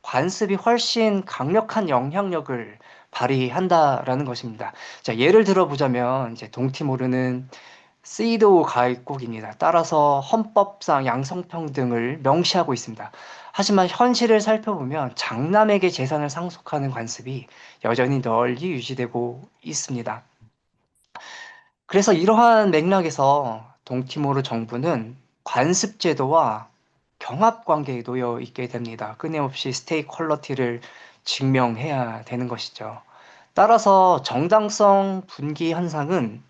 관습이 훨씬 강력한 영향력을 발휘한다라는 것입니다. 자, 예를 들어보자면 이제 동티모르는 시도 가입국입니다. 따라서 헌법상 양성평등을 명시하고 있습니다. 하지만 현실을 살펴보면 장남에게 재산을 상속하는 관습이 여전히 널리 유지되고 있습니다. 그래서 이러한 맥락에서 동티모르 정부는 관습 제도와 경합 관계에 놓여 있게 됩니다. 끊임없이 스테이크홀러티를 증명해야 되는 것이죠. 따라서 정당성 분기 현상은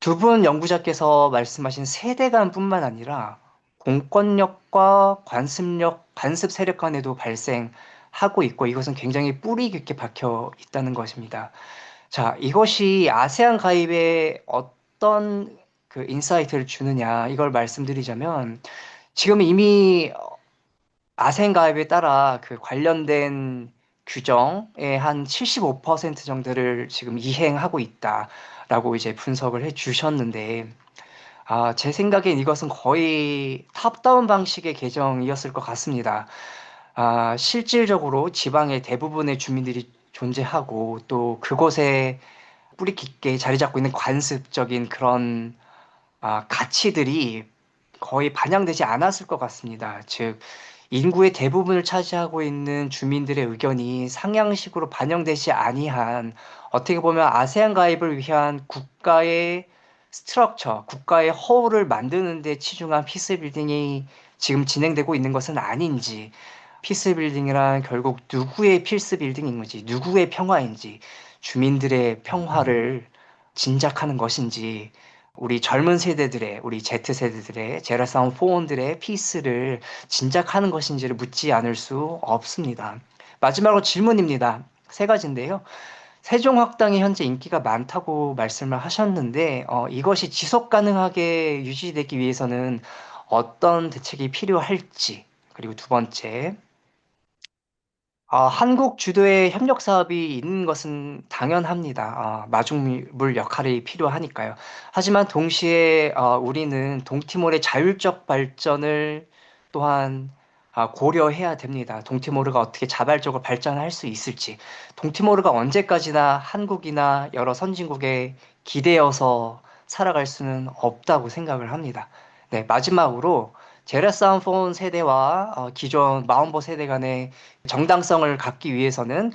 두 분 연구자께서 말씀하신 세대 간뿐만 아니라 공권력과 관습력, 관습 세력 간에도 발생하고 있고 이것은 굉장히 뿌리 깊게 박혀 있다는 것입니다. 자, 이것이 아세안 가입에 어떤 그 인사이트를 주느냐, 이걸 말씀드리자면, 지금 이미 아세안 가입에 따라 그 관련된 규정의 한 75% 정도를 지금 이행하고 있다라고 이제 분석을 해 주셨는데, 제 생각엔 이것은 거의 탑다운 방식의 개정이었을 것 같습니다. 실질적으로 지방의 대부분의 주민들이 존재하고 또 그곳에 뿌리 깊게 자리 잡고 있는 관습적인 그런 가치들이 거의 반영되지 않았을 것 같습니다. 즉, 인구의 대부분을 차지하고 있는 주민들의 의견이 상향식으로 반영되지 아니한 어떻게 보면 아세안 가입을 위한 국가의 스트럭처, 국가의 허울을 만드는 데 치중한 피스 빌딩이 지금 진행되고 있는 것은 아닌지, 피스 빌딩이란 결국 누구의 피스 빌딩인지, 누구의 평화인지, 주민들의 평화를 진작하는 것인지, 우리 젊은 세대들의, 우리 Z세대들의, 제라사운 포원들의 피스를 진작하는 것인지를 묻지 않을 수 없습니다. 마지막으로 질문입니다. 세 가지인데요. 세종학당이 현재 인기가 많다고 말씀을 하셨는데, 이것이 지속 가능하게 유지되기 위해서는 어떤 대책이 필요할지, 그리고 두 번째, 한국 주도의 협력 사업이 있는 것은 당연합니다. 마중물 역할이 필요하니까요. 하지만 동시에 우리는 동티모르의 자율적 발전을 또한 고려해야 됩니다. 동티모르가 어떻게 자발적으로 발전할 수 있을지, 동티모르가 언제까지나 한국이나 여러 선진국에 기대어서 살아갈 수는 없다고 생각을 합니다. 네, 마지막으로 제레스암폰 세대와 기존 마운보 세대 간의 정당성을 갖기 위해서는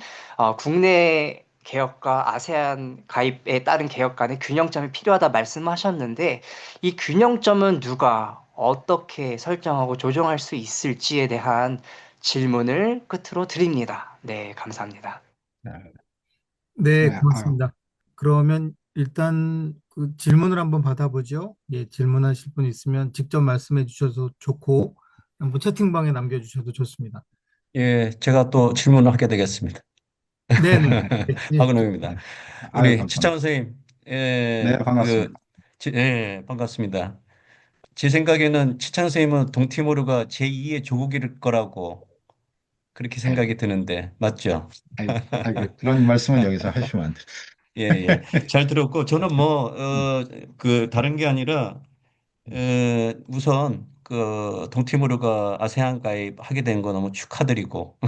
국내 개혁과 아세안 가입에 따른 개혁 간의 균형점이 필요하다 말씀하셨는데 이 균형점은 누가 어떻게 설정하고 조정할 수 있을지에 대한 질문을 끝으로 드립니다. 네, 감사합니다. 네, 네, 네, 고맙습니다. 그러면 일단 그 질문을 한번 받아보죠. 예, 질문하실 분 있으면 직접 말씀해 주셔도 좋고, 뭐 채팅방에 남겨주셔도 좋습니다. 예, 제가 또 질문을 하게 되겠습니다. 네네. 예, 박은호입니다. 네. 우리 감사합니다. 최창원 선생님, 네, 반갑습니다. 예, 반갑습니다. 제 생각에는 최창원 선생님은 동티모르가 제2의 조국일 거라고 그렇게 네. 생각이 드는데, 맞죠? 그런 말씀은 여기서 하시면 안 돼요. 예, 예. 잘 들었고, 저는 뭐, 다른 게 아니라, 우선, 동티모르가 아세안 가입하게 된 거 너무 축하드리고,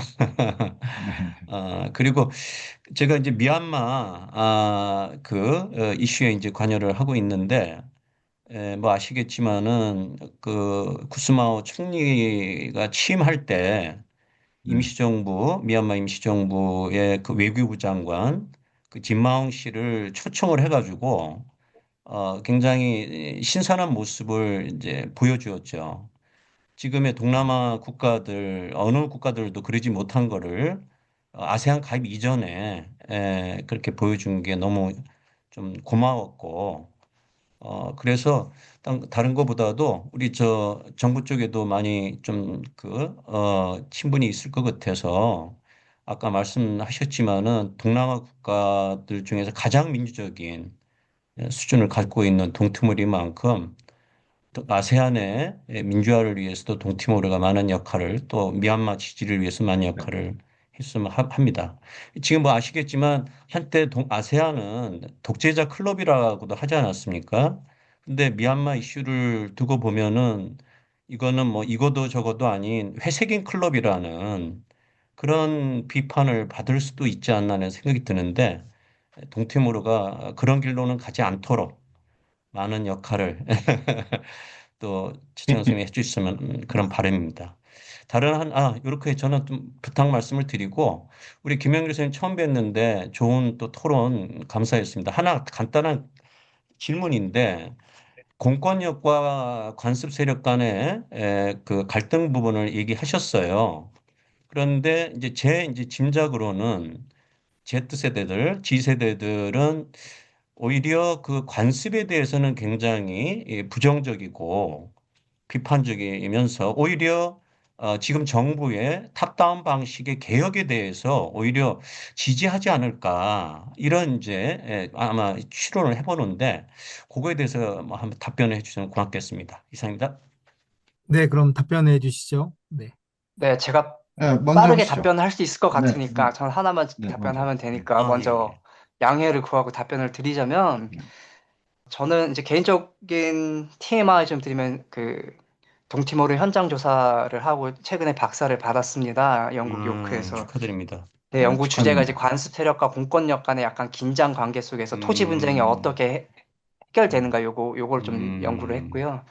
네. 그리고 제가 이제 미얀마, 이슈에 이제 관여를 하고 있는데, 뭐 아시겠지만은, 구스마오 총리가 취임할 때, 네. 미얀마 임시정부의 그 외교부 장관, 진마옹 씨를 초청을 해가지고, 굉장히 신선한 모습을 이제 보여주었죠. 지금의 동남아 국가들, 어느 국가들도 그러지 못한 거를 아세안 가입 이전에 그렇게 보여준 게 너무 좀 고마웠고, 그래서 다른 것보다도 우리 저 정부 쪽에도 많이 좀 친분이 있을 것 같아서 아까 말씀하셨지만은 동남아 국가들 중에서 가장 민주적인 수준을 갖고 있는 동티모르만큼 또 아세안의 민주화를 위해서도 동티모르가 많은 역할을 또 미얀마 지지를 위해서 많은 역할을 했으면 합니다. 지금 뭐 아시겠지만 한때 아세안은 독재자 클럽이라고도 하지 않았습니까? 근데 미얀마 이슈를 두고 보면은 이거는 뭐 이거도 저거도 아닌 회색인 클럽이라는 그런 비판을 받을 수도 있지 않나 하는 생각이 드는데 동티모르가 그런 길로는 가지 않도록 많은 역할을 또 최정선 선생님이 해주셨으면 그런 바람입니다. 이렇게 저는 좀 부탁 말씀을 드리고, 우리 김영길 선생님 처음 뵀는데 좋은 또 토론 감사했습니다. 하나 간단한 질문인데, 공권력과 관습 세력 간의 그 갈등 부분을 얘기하셨어요. 그런데 이제 짐작으로는 Z세대들은 오히려 그 관습에 대해서는 굉장히 부정적이고 비판적이면서 오히려 지금 정부의 탑다운 방식의 개혁에 대해서 오히려 지지하지 않을까 이런 이제 아마 추론을 해보는데 그거에 대해서 뭐 한번 답변을 해주시면 고맙겠습니다. 이상입니다. 네, 그럼 답변해 주시죠. 네. 네, 제가 네, 먼저 빠르게 하시죠. 답변을 할 수 있을 것 네, 같으니까 전 하나만 먼저. 답변하면 네, 되니까 예, 먼저 예. 양해를 구하고 답변을 드리자면 네, 저는 이제 개인적인 TMI 좀 드리면 동티모르 현장 조사를 하고 최근에 박사를 받았습니다. 영국 요크에서. 축하드립니다. 네, 연구 주제가 이제 축하드립니다. 관습 세력과 공권력 간의 약간 긴장 관계 속에서 토지 분쟁이 음, 어떻게 음, 해결되는가 요걸 좀 연구를 음, 했고요.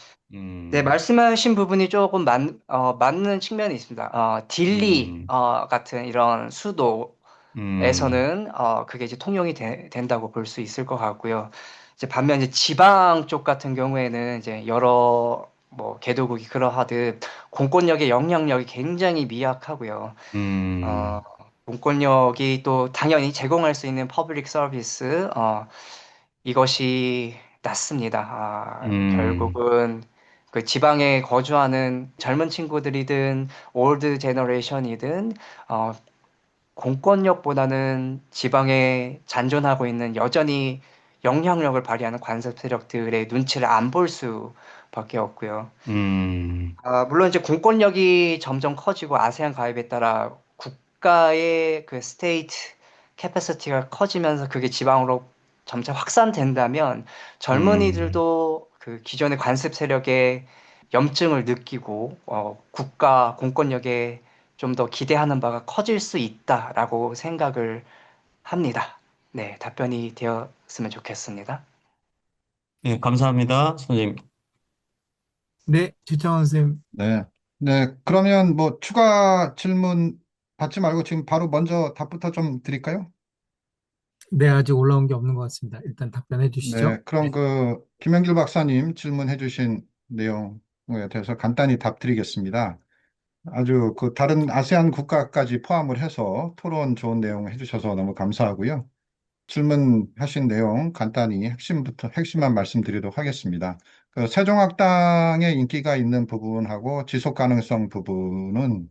네, 음, 말씀하신 부분이 조금 맞는 측면이 있습니다. 딜리 음, 같은 이런 음, 수도에서는 그게 이제 통용이 된다고 볼 수 있을 것 같고요. 이제 반면 이제 지방 쪽 같은 경우에는 이제 여러 뭐 개도국이 그러하듯 공권력의 영향력이 굉장히 미약하고요. 어, 음, 공권력이 또 당연히 제공할 수 있는 퍼블릭 서비스 이것이 낮습니다. 음, 결국은 그 지방에 거주하는 젊은 친구들이든 올드 제너레이션이든 어, 공권력보다는 지방에 잔존하고 있는 여전히 영향력을 발휘하는 관습 세력들의 눈치를 안 볼 수밖에 없고요. 음, 물론 이제 공권력이 점점 커지고 아세안 가입에 따라 국가의 그 스테이트 캐패시티가 커지면서 그게 지방으로 점차 확산된다면 음. 젊은이들도 그 기존의 관습 세력의 염증을 느끼고 국가 공권력에 좀 더 기대하는 바가 커질 수 있다라고 생각을 합니다. 네, 답변이 되었으면 좋겠습니다. 예, 감사합니다, 선생님. 네, 최창원 선생님. 네. 네, 그러면 뭐 추가 질문 받지 말고 지금 바로 먼저 답부터 좀 드릴까요? 네, 아직 올라온 게 없는 것 같습니다. 일단 답변해 네, 주시죠. 그럼 그 김영길 박사님 질문해 주신 내용에 대해서 간단히 답드리겠습니다. 아주 그 다른 아세안 국가까지 포함을 해서 토론 좋은 내용 해주셔서 너무 감사하고요. 질문하신 내용 간단히 핵심만 말씀드리도록 하겠습니다. 그 세종학당의 인기가 있는 부분하고 지속 가능성 부분은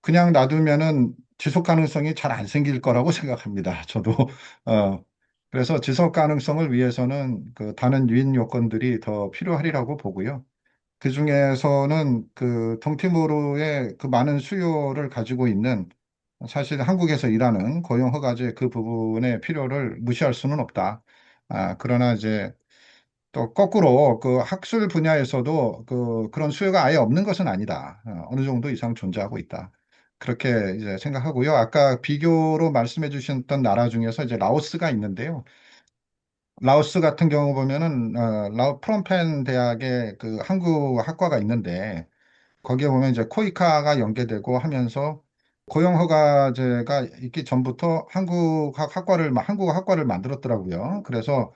그냥 놔두면은 지속 가능성이 잘 안 생길 거라고 생각합니다. 저도 어 그래서 지속 가능성을 위해서는 그 다른 유인 요건들이 더 필요하리라고 보고요. 그 중에서는 그 동티모르의 그 많은 수요를 가지고 있는 사실 한국에서 일하는 고용 허가제 그 부분의 필요를 무시할 수는 없다. 그러나 이제 또 거꾸로 그 학술 분야에서도 그런 수요가 아예 없는 것은 아니다. 어느 정도 이상 존재하고 있다. 그렇게 이제 생각하고요. 아까 비교로 말씀해 주셨던 나라 중에서 이제 라오스가 있는데요. 라오스 같은 경우 보면은 프롬펜 대학에 그 한국 학과가 있는데 거기에 보면 이제 코이카가 연계되고 하면서 고용허가제가 있기 전부터 한국어 학과를 만들었더라고요. 그래서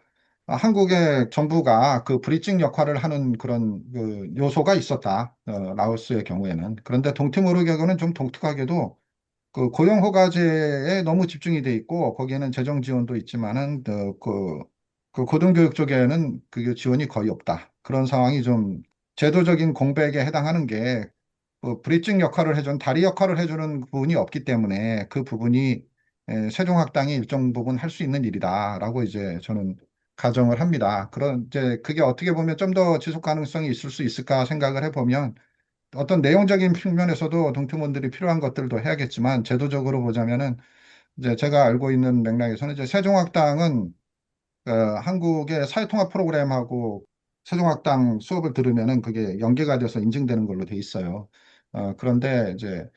한국의 정부가 그 브리징 역할을 하는 그런 그 요소가 있었다. 라오스의 경우에는. 그런데 동티모르 경우는 좀 독특하게도 그 고용허가제에 너무 집중이 돼 있고 거기에는 재정 지원도 있지만은 그 고등교육 쪽에는 그 지원이 거의 없다. 그런 상황이 좀 제도적인 공백에 해당하는 게 브리징 역할을 해준 다리 역할을 해주는 부분이 없기 때문에 그 부분이 세종학당이 일정 부분 할 수 있는 일이다라고 이제 저는 가정을 합니다. 그런 이제 그게 어떻게 보면 좀 더 지속 가능성이 있을 수 있을까 생각을 해보면 어떤 내용적인 측면에서도 동팀원들이 필요한 것들도 해야겠지만 제도적으로 보자면은 이제 제가 알고 있는 맥락에서는 이제 세종학당은 한국의 사회통합 프로그램하고 세종학당 수업을 들으면은 그게 연계가 돼서 인증되는 걸로 돼 있어요. 그런데 이제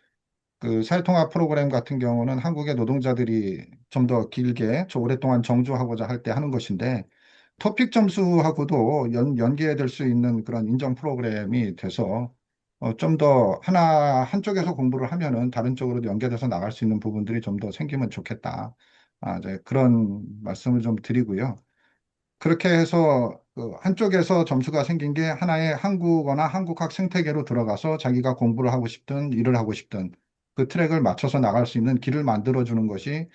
그 사회통합 프로그램 같은 경우는 한국의 노동자들이 좀 더 길게, 좀 오랫동안 정주하고자 할 때 하는 것인데, 토픽 점수하고도 연계될 수 있는 그런 인정 프로그램이 돼서, 좀 더 한쪽에서 공부를 하면은 다른 쪽으로 연계돼서 나갈 수 있는 부분들이 좀 더 생기면 좋겠다. 이제 그런 말씀을 좀 드리고요. 그렇게 해서 그 한쪽에서 점수가 생긴 게 하나의 한국어나 한국학 생태계로 들어가서 자기가 공부를 하고 싶든 일을 하고 싶든 그 트랙을 맞춰서 나갈 수 있는 길을 만들어 주는 것이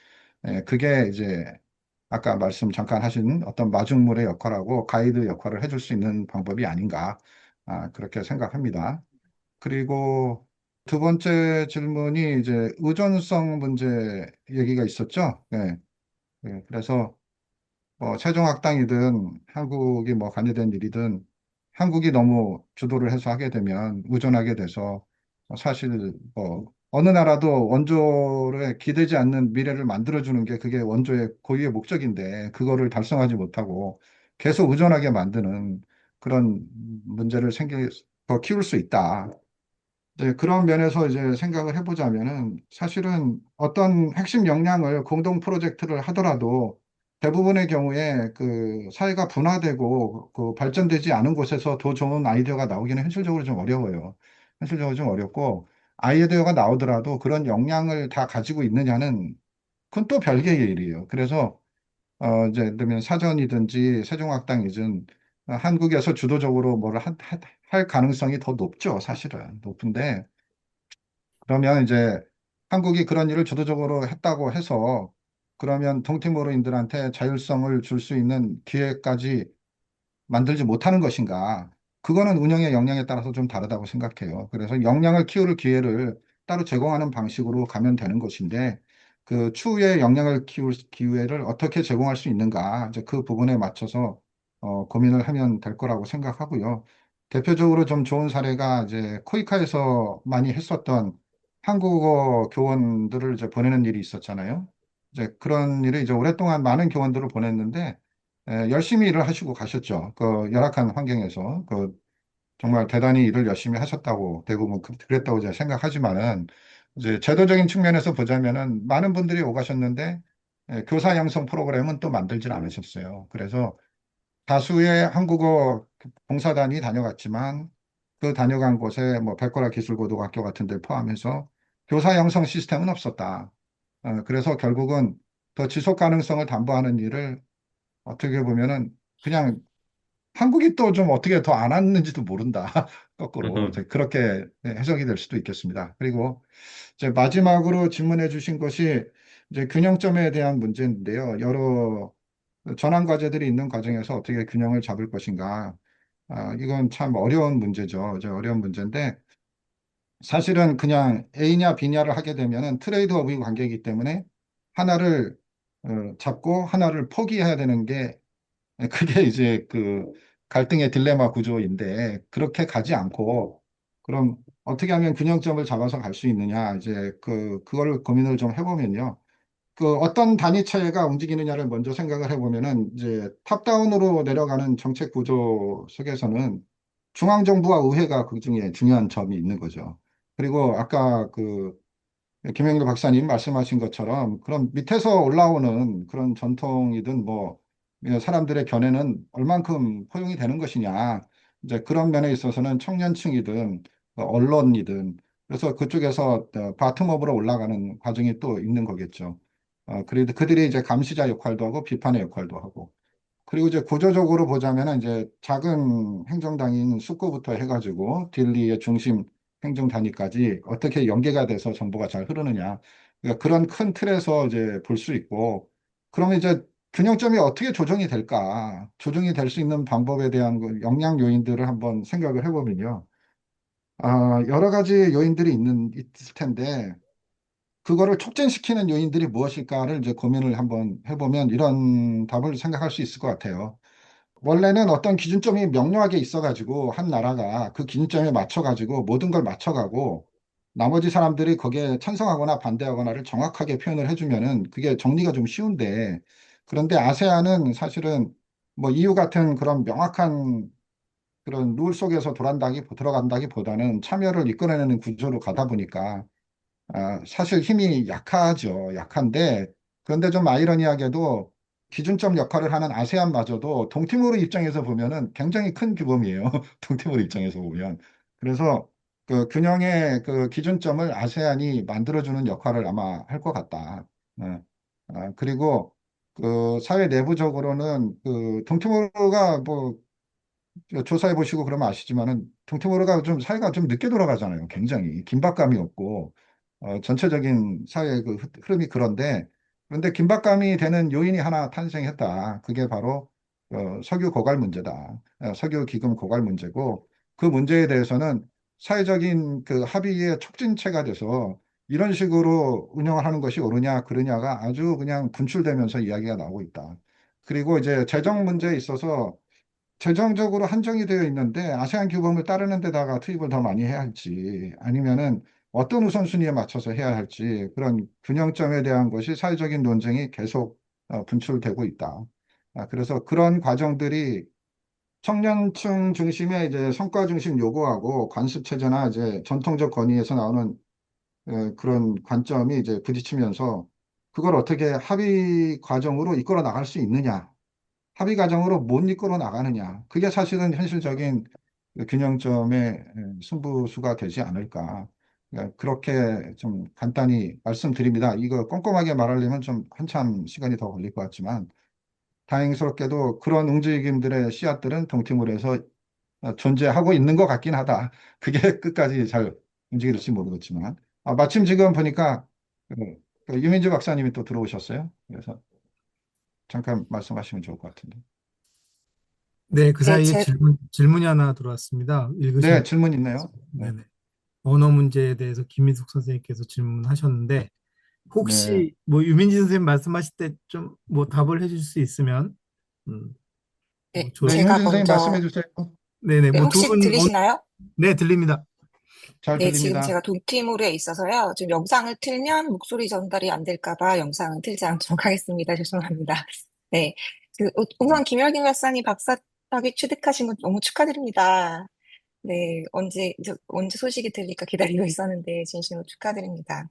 그게 이제 아까 말씀 잠깐 하신 어떤 마중물의 역할하고 가이드 역할을 해줄 수 있는 방법이 아닌가 그렇게 생각합니다. 그리고 두 번째 질문이 이제 의존성 문제 얘기가 있었죠. 네. 그래서 세종학당이든 한국이 뭐 관여된 일이든 한국이 너무 주도를 해서 하게 되면 의존하게 돼서 사실 뭐 어느 나라도 원조에 기대지 않는 미래를 만들어주는 게 그게 원조의 고유의 목적인데 그거를 달성하지 못하고 계속 의존하게 만드는 그런 문제를 더 키울 수 있다. 네, 그런 면에서 이제 생각을 해보자면은 사실은 어떤 핵심 역량을 공동 프로젝트를 하더라도 대부분의 경우에 그 사회가 분화되고 그 발전되지 않은 곳에서 더 좋은 아이디어가 나오기는 현실적으로 좀 어려워요. 현실적으로 좀 어렵고 아이디어가 나오더라도 그런 역량을 다 가지고 있느냐는 그건 또 별개의 일이에요. 그래서 이제 예를 들면 사전이든지 세종학당이든 한국에서 주도적으로 할 가능성이 더 높죠, 사실은. 높은데 그러면 이제 한국이 그런 일을 주도적으로 했다고 해서 그러면 동티모르인들한테 자율성을 줄 수 있는 기회까지 만들지 못하는 것인가? 그거는 운영의 역량에 따라서 좀 다르다고 생각해요. 그래서 역량을 키울 기회를 따로 제공하는 방식으로 가면 되는 것인데 그 추후에 역량을 키울 기회를 어떻게 제공할 수 있는가? 이제 그 부분에 맞춰서 고민을 하면 될 거라고 생각하고요. 대표적으로 좀 좋은 사례가 이제 코이카에서 많이 했었던 한국어 교원들을 이제 보내는 일이 있었잖아요. 이제 그런 일을 이제 오랫동안 많은 교원들을 보냈는데 열심히 일을 하시고 가셨죠. 그 열악한 환경에서 정말 대단히 일을 열심히 하셨다고 대부분 그랬다고 제가 생각하지만은 이제 제도적인 측면에서 보자면은 많은 분들이 오가셨는데 교사 양성 프로그램은 또 만들질 않으셨어요. 그래서 다수의 한국어 봉사단이 다녀갔지만 그 다녀간 곳에 뭐 백거라 기술고등학교 같은 데 포함해서 교사 양성 시스템은 없었다. 그래서 결국은 더 지속 가능성을 담보하는 일을 어떻게 보면은 그냥 한국이 또 좀 어떻게 더 안 왔는지도 모른다. 거꾸로 이제 그렇게 해석이 될 수도 있겠습니다. 그리고 이제 마지막으로 질문해 주신 것이 이제 균형점에 대한 문제인데요. 여러 전환 과제들이 있는 과정에서 어떻게 균형을 잡을 것인가. 이건 참 어려운 문제죠. 이제 어려운 문제인데 사실은 그냥 A냐 B냐를 하게 되면은 트레이드오프 관계이기 때문에 하나를 잡고 하나를 포기해야 되는 게 그게 이제 갈등의 딜레마 구조인데 그렇게 가지 않고 그럼 어떻게 하면 균형점을 잡아서 갈 수 있느냐 이제 그걸 고민을 좀 해보면요. 어떤 단위체가 움직이느냐를 먼저 생각을 해보면은 이제 탑다운으로 내려가는 정책 구조 속에서는 중앙정부와 의회가 그중에 중요한 점이 있는 거죠. 그리고 아까 김영일 박사님 말씀하신 것처럼 그런 밑에서 올라오는 그런 전통이든 뭐 사람들의 견해는 얼만큼 포용이 되는 것이냐. 이제 그런 면에 있어서는 청년층이든 언론이든 그래서 그쪽에서 바텀업으로 올라가는 과정이 또 있는 거겠죠. 그래도 그들이 이제 감시자 역할도 하고 비판의 역할도 하고 그리고 이제 구조적으로 보자면은 이제 작은 행정당인 숙구부터 해가지고 딜리의 중심 행정단위까지 어떻게 연계가 돼서 정보가 잘 흐르느냐. 그러니까 그런 큰 틀에서 이제 볼 수 있고, 그러면 이제 균형점이 어떻게 조정이 될까? 조정이 될 수 있는 방법에 대한 그 영향 요인들을 한번 생각을 해보면요. 여러 가지 요인들이 있을 텐데, 그거를 촉진시키는 요인들이 무엇일까를 이제 고민을 한번 해보면 이런 답을 생각할 수 있을 것 같아요. 원래는 어떤 기준점이 명료하게 있어가지고 한 나라가 그 기준점에 맞춰가지고 모든 걸 맞춰가고 나머지 사람들이 거기에 찬성하거나 반대하거나를 정확하게 표현을 해주면은 그게 정리가 좀 쉬운데 그런데 아세안은 사실은 뭐 EU 같은 그런 명확한 그런 룰 속에서 들어간다기보다는 참여를 이끌어내는 구조로 가다 보니까 사실 힘이 약하죠. 약한데, 그런데 좀 아이러니하게도 기준점 역할을 하는 아세안마저도 동티모르 입장에서 보면은 굉장히 큰 규모이에요. 동티모르 입장에서 보면. 그래서 그 균형의 그 기준점을 아세안이 만들어주는 역할을 아마 할 것 같다. 그리고 그 사회 내부적으로는 그 동티모르가 뭐 조사해 보시고 그러면 아시지만은 동티모르가 좀 사회가 좀 늦게 돌아가잖아요. 굉장히 긴박감이 없고 전체적인 사회의 그 흐름이 그런데 긴박감이 되는 요인이 하나 탄생했다. 그게 바로 석유 고갈 문제다. 석유 기금 고갈 문제고 그 문제에 대해서는 사회적인 그 합의의 촉진체가 돼서 이런 식으로 운영을 하는 것이 옳으냐 그르냐가 아주 그냥 분출되면서 이야기가 나오고 있다. 그리고 이제 재정 문제에 있어서 재정적으로 한정이 되어 있는데 아세안 규범을 따르는 데다가 투입을 더 많이 해야 할지 아니면은 어떤 우선순위에 맞춰서 해야 할지 그런 균형점에 대한 것이 사회적인 논쟁이 계속 분출되고 있다. 그래서 그런 과정들이 청년층 중심의 이제 성과 중심 요구하고 관습 체제나 이제 전통적 건의에서 나오는 그런 관점이 이제 부딪히면서 그걸 어떻게 합의 과정으로 이끌어 나갈 수 있느냐. 합의 과정으로 못 이끌어 나가느냐. 그게 사실은 현실적인 균형점의 승부수가 되지 않을까. 그러니까 그렇게 좀 간단히 말씀드립니다. 이거 꼼꼼하게 말하려면 좀 한참 시간이 더 걸릴 것 같지만 다행스럽게도 그런 움직임들의 씨앗들은 동티모르에서 존재하고 있는 것 같긴 하다. 그게 끝까지 잘 움직일지 모르겠지만. 마침 지금 보니까 유민주 박사님이 또 들어오셨어요. 그래서 잠깐 말씀하시면 좋을 것 같은데. 네, 그 네, 사이에 질문이 하나 들어왔습니다. 네, 읽으시면. 질문 있네요. 네. 네네. 언어 문제에 대해서 김민숙 선생님께서 질문하셨는데, 네. 혹시 뭐 유민지 선생님 말씀하실 때 좀 뭐 답을 해줄 수 있으면, 음, 뭐 네, 네, 제가 이문진 선생님 말씀해 먼저, 주세요. 네네, 네, 뭐 두 혹시 분, 들리시나요? 네, 들립니다. 잘 네, 지금 들립니다. 제가 동티모르에 있어서요. 지금 영상을 틀면 목소리 전달이 안 될까 봐 영상은 틀지 않도록 하겠습니다. 죄송합니다. 네. 우선 김열긴 박사님 박사학위 취득하신 건 너무 축하드립니다. 네, 언제 소식이 들릴까 기다리고 있었는데 진심으로 축하드립니다.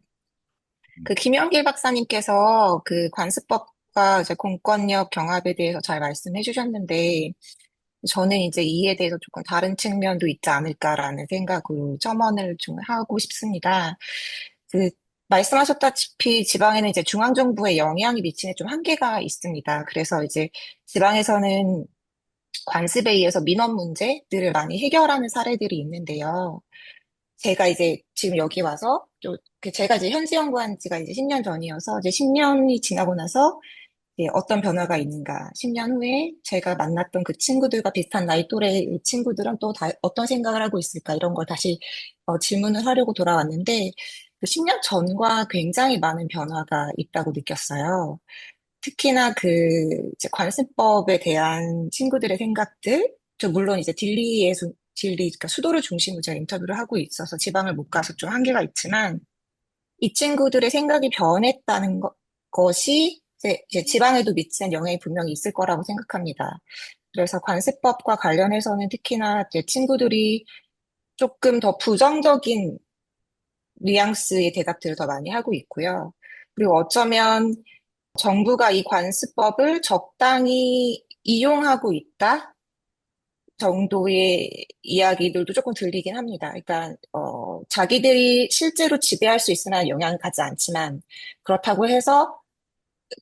김영길 박사님께서 그 관습법과 이제 공권력 경합에 대해서 잘 말씀해 주셨는데, 저는 이제 이에 대해서 조금 다른 측면도 있지 않을까라는 생각으로 첨언을 좀 하고 싶습니다. 그, 말씀하셨다시피 지방에는 이제 중앙정부의 영향이 미치는 좀 한계가 있습니다. 그래서 이제 지방에서는 관습에 의해서 민원 문제들을 많이 해결하는 사례들이 있는데요. 제가 이제 지금 여기 와서 제가 이제 현지 연구한 지가 이제 10년 전이어서 이제 10년이 지나고 나서 이제 어떤 변화가 있는가. 10년 후에 제가 만났던 그 친구들과 비슷한 나이 또래 친구들은 또 어떤 생각을 하고 있을까 이런 걸 다시 질문을 하려고 돌아왔는데 그 10년 전과 굉장히 많은 변화가 있다고 느꼈어요. 특히나 이제 관습법에 대한 친구들의 생각들, 저 물론 이제 그러니까 수도를 중심으로 제가 인터뷰를 하고 있어서 지방을 못 가서 좀 한계가 있지만 이 친구들의 생각이 변했다는 것이 이제 지방에도 미치는 영향이 분명히 있을 거라고 생각합니다. 그래서 관습법과 관련해서는 특히나 제 친구들이 조금 더 부정적인 뉘앙스의 대답들을 더 많이 하고 있고요. 그리고 어쩌면 정부가 이 관습법을 적당히 이용하고 있다 정도의 이야기들도 조금 들리긴 합니다. 그러니까 자기들이 실제로 지배할 수 있으나 영향을 가지 않지만 그렇다고 해서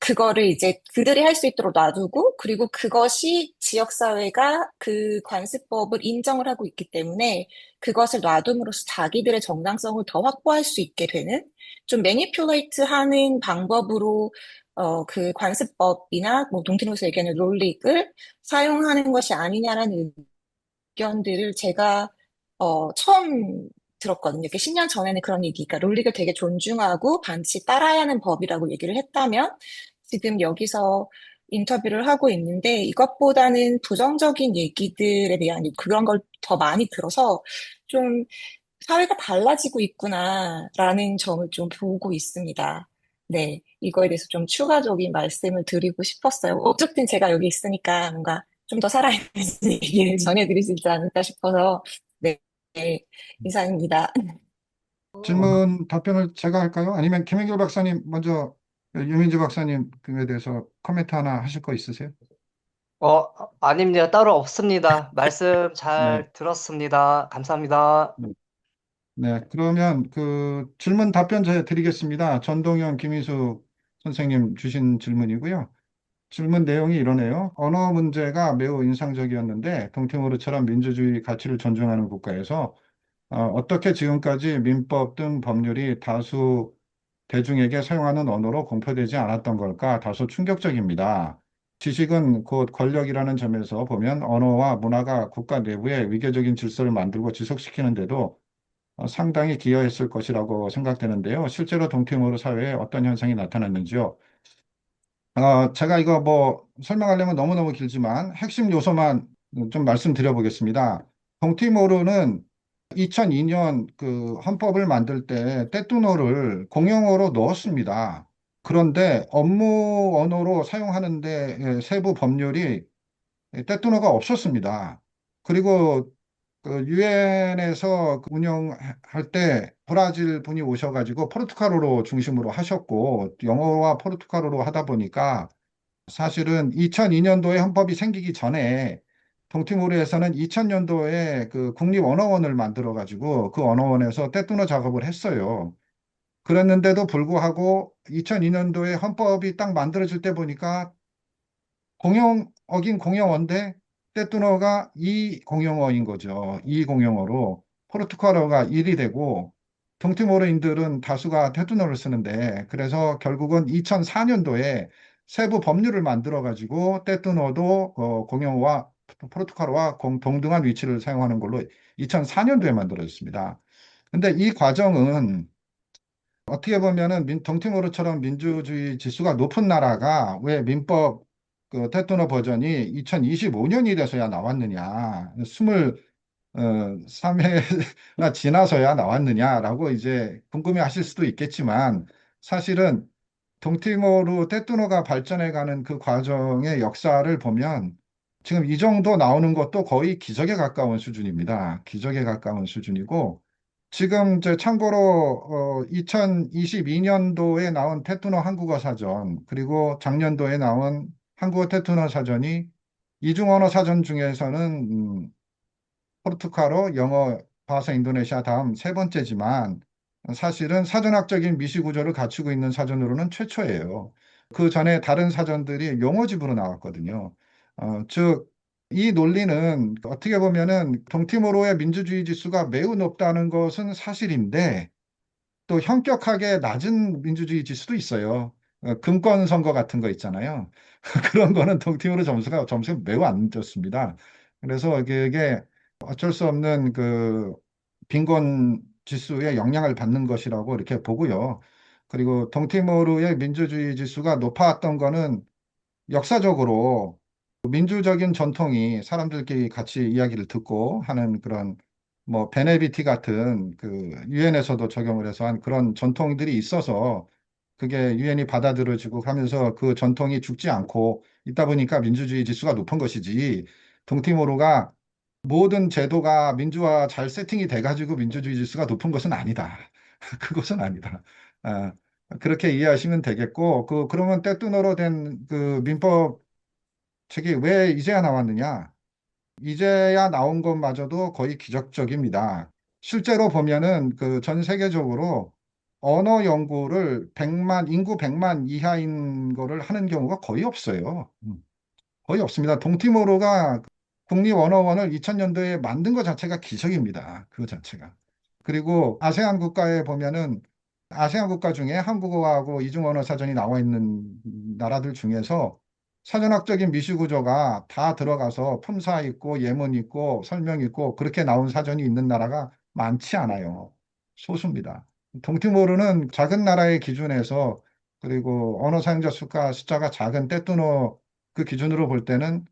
그거를 이제 그들이 할 수 있도록 놔두고, 그리고 그것이 지역사회가 그 관습법을 인정을 하고 있기 때문에 그것을 놔둠으로써 자기들의 정당성을 더 확보할 수 있게 되는 좀 매니퓰레이트 하는 방법으로 그 관습법이나 뭐 동티노스 얘기하는 롤릭을 사용하는 것이 아니냐라는 의견들을 제가 처음 들었거든요. 10년 전에는 그런 얘기, 그러니까 롤릭을 되게 존중하고 반드시 따라야 하는 법이라고 얘기를 했다면 지금 여기서 인터뷰를 하고 있는데 이것보다는 부정적인 얘기들에 대한 그런 걸 더 많이 들어서 좀 사회가 달라지고 있구나라는 점을 좀 보고 있습니다. 네, 이거에 대해서 좀 추가적인 말씀을 드리고 싶었어요. 어쨌든 제가 여기 있으니까 뭔가 좀 더 살아있는 얘기를 전해드릴 수 있지 않을까 싶어서 네, 네, 이상입니다. 질문 답변을 제가 할까요? 아니면 김행길 박사님 먼저 유민주 박사님 그에 대해서 코멘트 하나 하실 거 있으세요? 아닙니다. 따로 없습니다. 말씀 네. 잘 들었습니다. 감사합니다. 네. 네, 그러면 그 질문 답변 제가 드리겠습니다. 전동현, 김희수 선생님 주신 질문이고요. 질문 내용이 이러네요. 언어 문제가 매우 인상적이었는데 동티모르처럼 민주주의 가치를 존중하는 국가에서 어떻게 지금까지 민법 등 법률이 다수 대중에게 사용하는 언어로 공표되지 않았던 걸까 다소 충격적입니다. 지식은 곧 권력이라는 점에서 보면 언어와 문화가 국가 내부에 위계적인 질서를 만들고 지속시키는데도 상당히 기여했을 것이라고 생각되는데요. 실제로 동티모르 사회에 어떤 현상이 나타났는지요? 제가 이거 뭐 설명하려면 너무너무 길지만 핵심 요소만 좀 말씀드려 보겠습니다. 동티모르는 2002년 그 헌법을 만들 때 떼뚜노를 공용어로 넣었습니다. 그런데 업무 언어로 사용하는데 세부 법률이 떼뚜노가 없었습니다. 그리고 그 유엔에서 운영할 때 브라질 분이 오셔가지고 포르투갈어로 중심으로 하셨고 영어와 포르투갈어로 하다 보니까 사실은 2002년도에 헌법이 생기기 전에 동티모르에서는 2000년도에 그 국립언어원을 만들어가지고 그 언어원에서 떼ጡ너 작업을 했어요. 그랬는데도 불구하고 2002년도에 헌법이 딱 만들어질 때 보니까 공용어긴 공용어인데 떼뚜너가 이 공용어인 거죠. 이 공용어로 포르투갈어가 1이 되고 동티모르인들은 다수가 떼뚜너를 쓰는데 그래서 결국은 2004년도에 세부 법률을 만들어 가지고 떼뚜너도 공용어와 포르투갈어와 동등한 위치를 사용하는 걸로 2004년도에 만들어졌습니다. 근데 이 과정은 어떻게 보면은 동티모르처럼 민주주의 지수가 높은 나라가 왜 민법 그 테토너 버전이 2025년이 돼서야 나왔느냐, 23회나 지나서야 나왔느냐라고 이제 궁금해 하실 수도 있겠지만 사실은 동티모르 테토너가 발전해가는 그 과정의 역사를 보면 지금 이 정도 나오는 것도 거의 기적에 가까운 수준입니다. 기적에 가까운 수준이고 지금 이제 참고로 2022년도에 나온 테투너 한국어 사전 그리고 작년도에 나온 한국어 테투너 사전이 이중언어 사전 중에서는 포르투갈어, 영어, 바하사 인도네시아 다음 세 번째지만 사실은 사전학적인 미시 구조를 갖추고 있는 사전으로는 최초예요. 그 전에 다른 사전들이 용어집으로 나왔거든요. 즉, 이 논리는 어떻게 보면은 동티모로의 민주주의 지수가 매우 높다는 것은 사실인데 또 현격하게 낮은 민주주의 지수도 있어요. 금권 선거 같은 거 있잖아요. 그런 거는 동티모로 점수가 매우 안 좋습니다. 그래서 이게 어쩔 수 없는 그 빈곤 지수의 영향을 받는 것이라고 이렇게 보고요. 그리고 동티모르의 민주주의 지수가 높았던 거는 역사적으로 민주적인 전통이 사람들끼리 같이 이야기를 듣고 하는 그런 뭐 베네비티 같은 그 유엔에서도 적용을 해서 한 그런 전통들이 있어서 그게 유엔이 받아들여지고 하면서 그 전통이 죽지 않고 있다 보니까 민주주의 지수가 높은 것이지 동티모르가 모든 제도가 민주화 잘 세팅이 돼가지고 민주주의 지수가 높은 것은 아니다. 그것은 아니다. 아, 그렇게 이해하시면 되겠고 그러면 떼뚜너로 된 그 민법 책이 왜 이제야 나왔느냐? 이제야 나온 것마저도 거의 기적적입니다. 실제로 보면은 그 전 세계적으로 언어 연구를 100만, 인구 100만 이하인 거를 하는 경우가 거의 없어요. 거의 없습니다. 동티모르가 국립언어원을 2000년도에 만든 것 자체가 기적입니다. 그 자체가. 그리고 아세안 국가에 보면은 아세안 국가 중에 한국어하고 이중언어 사전이 나와 있는 나라들 중에서 사전학적인 미시 구조가 다 들어가서 품사 있고 예문 있고 설명 있고 그렇게 나온 사전이 있는 나라가 많지 않아요. 소수입니다. 동티모르는 작은 나라의 기준에서 그리고 언어 사용자 수가 숫자가 작은 떼뚜노 그 기준으로 볼 때는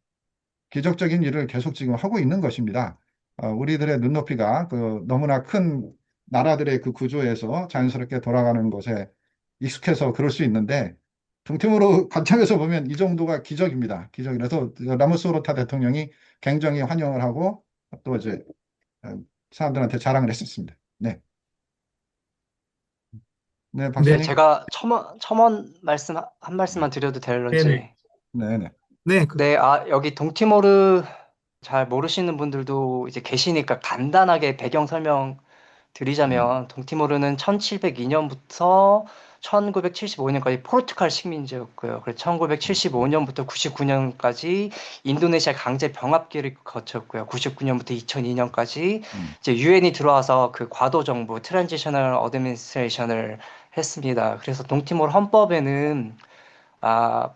기적적인 일을 계속 지금 하고 있는 것입니다. 우리들의 눈높이가 그 너무나 큰 나라들의 그 구조에서 자연스럽게 돌아가는 것에 익숙해서 그럴 수 있는데 동팀으로 관점에서 보면 이 정도가 기적입니다. 기적이라서 라모스 호르타 대통령이 굉장히 환영을 하고 또 이제 어, 사람들한테 자랑을 했었습니다. 네, 네, 네, 네, 박사님. 제가 첨언 말씀 한 말씀만 드려도 네네. 될런지. 네, 네. 네, 네, 여기 동티모르 잘 모르시는 분들도 이제 계시니까 간단하게 배경 설명 드리자면 동티모르는 1702년부터 1975년까지 포르투갈 식민지였고요. 그래서 1975년부터 99년까지 인도네시아 강제 병합기를 거쳤고요. 99년부터 2002년까지 음, 이제 유엔이 들어와서 그 과도 정부 트랜지셔널 어드미니스트레이션을 했습니다. 그래서 동티모르 헌법에는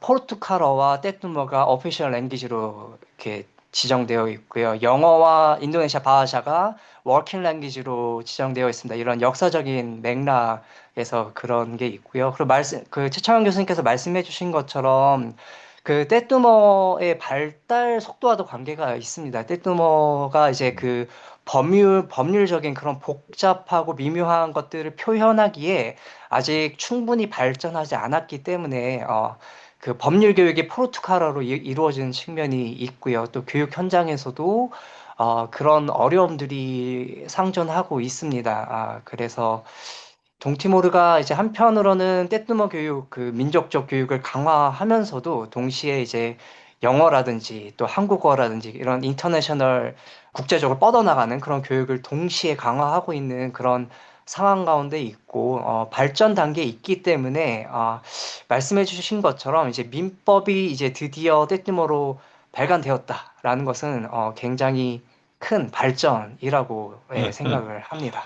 포르투갈어와 떼뚜머가 오피셜 랭귀지로 이렇게 지정되어 있고요. 영어와 인도네시아 바하샤가 워킹 랭귀지로 지정되어 있습니다. 이런 역사적인 맥락에서 그런 게 있고요. 그리고 최창원 교수님께서 말씀해 주신 것처럼 그 떼뚜머의 발달 속도와도 관계가 있습니다. 떼뚜머가 이제 그 법률적인 그런 복잡하고 미묘한 것들을 표현하기에 아직 충분히 발전하지 않았기 때문에 그 법률 교육이 포르투갈어로 이루어지는 측면이 있고요. 또 교육 현장에서도 그런 어려움들이 상존하고 있습니다. 그래서 동티모르가 이제 한편으로는 떼뚜머 교육, 그 민족적 교육을 강화하면서도 동시에 이제 영어라든지 또 한국어라든지 이런 인터내셔널 국제적으로 뻗어나가는 그런 교육을 동시에 강화하고 있는 그런 상황 가운데 있고 발전 단계에 있기 때문에 말씀해 주신 것처럼 이제 민법이 이제 드디어 떼뚜머로 발간되었다라는 것은 굉장히 큰 발전이라고 생각을 합니다.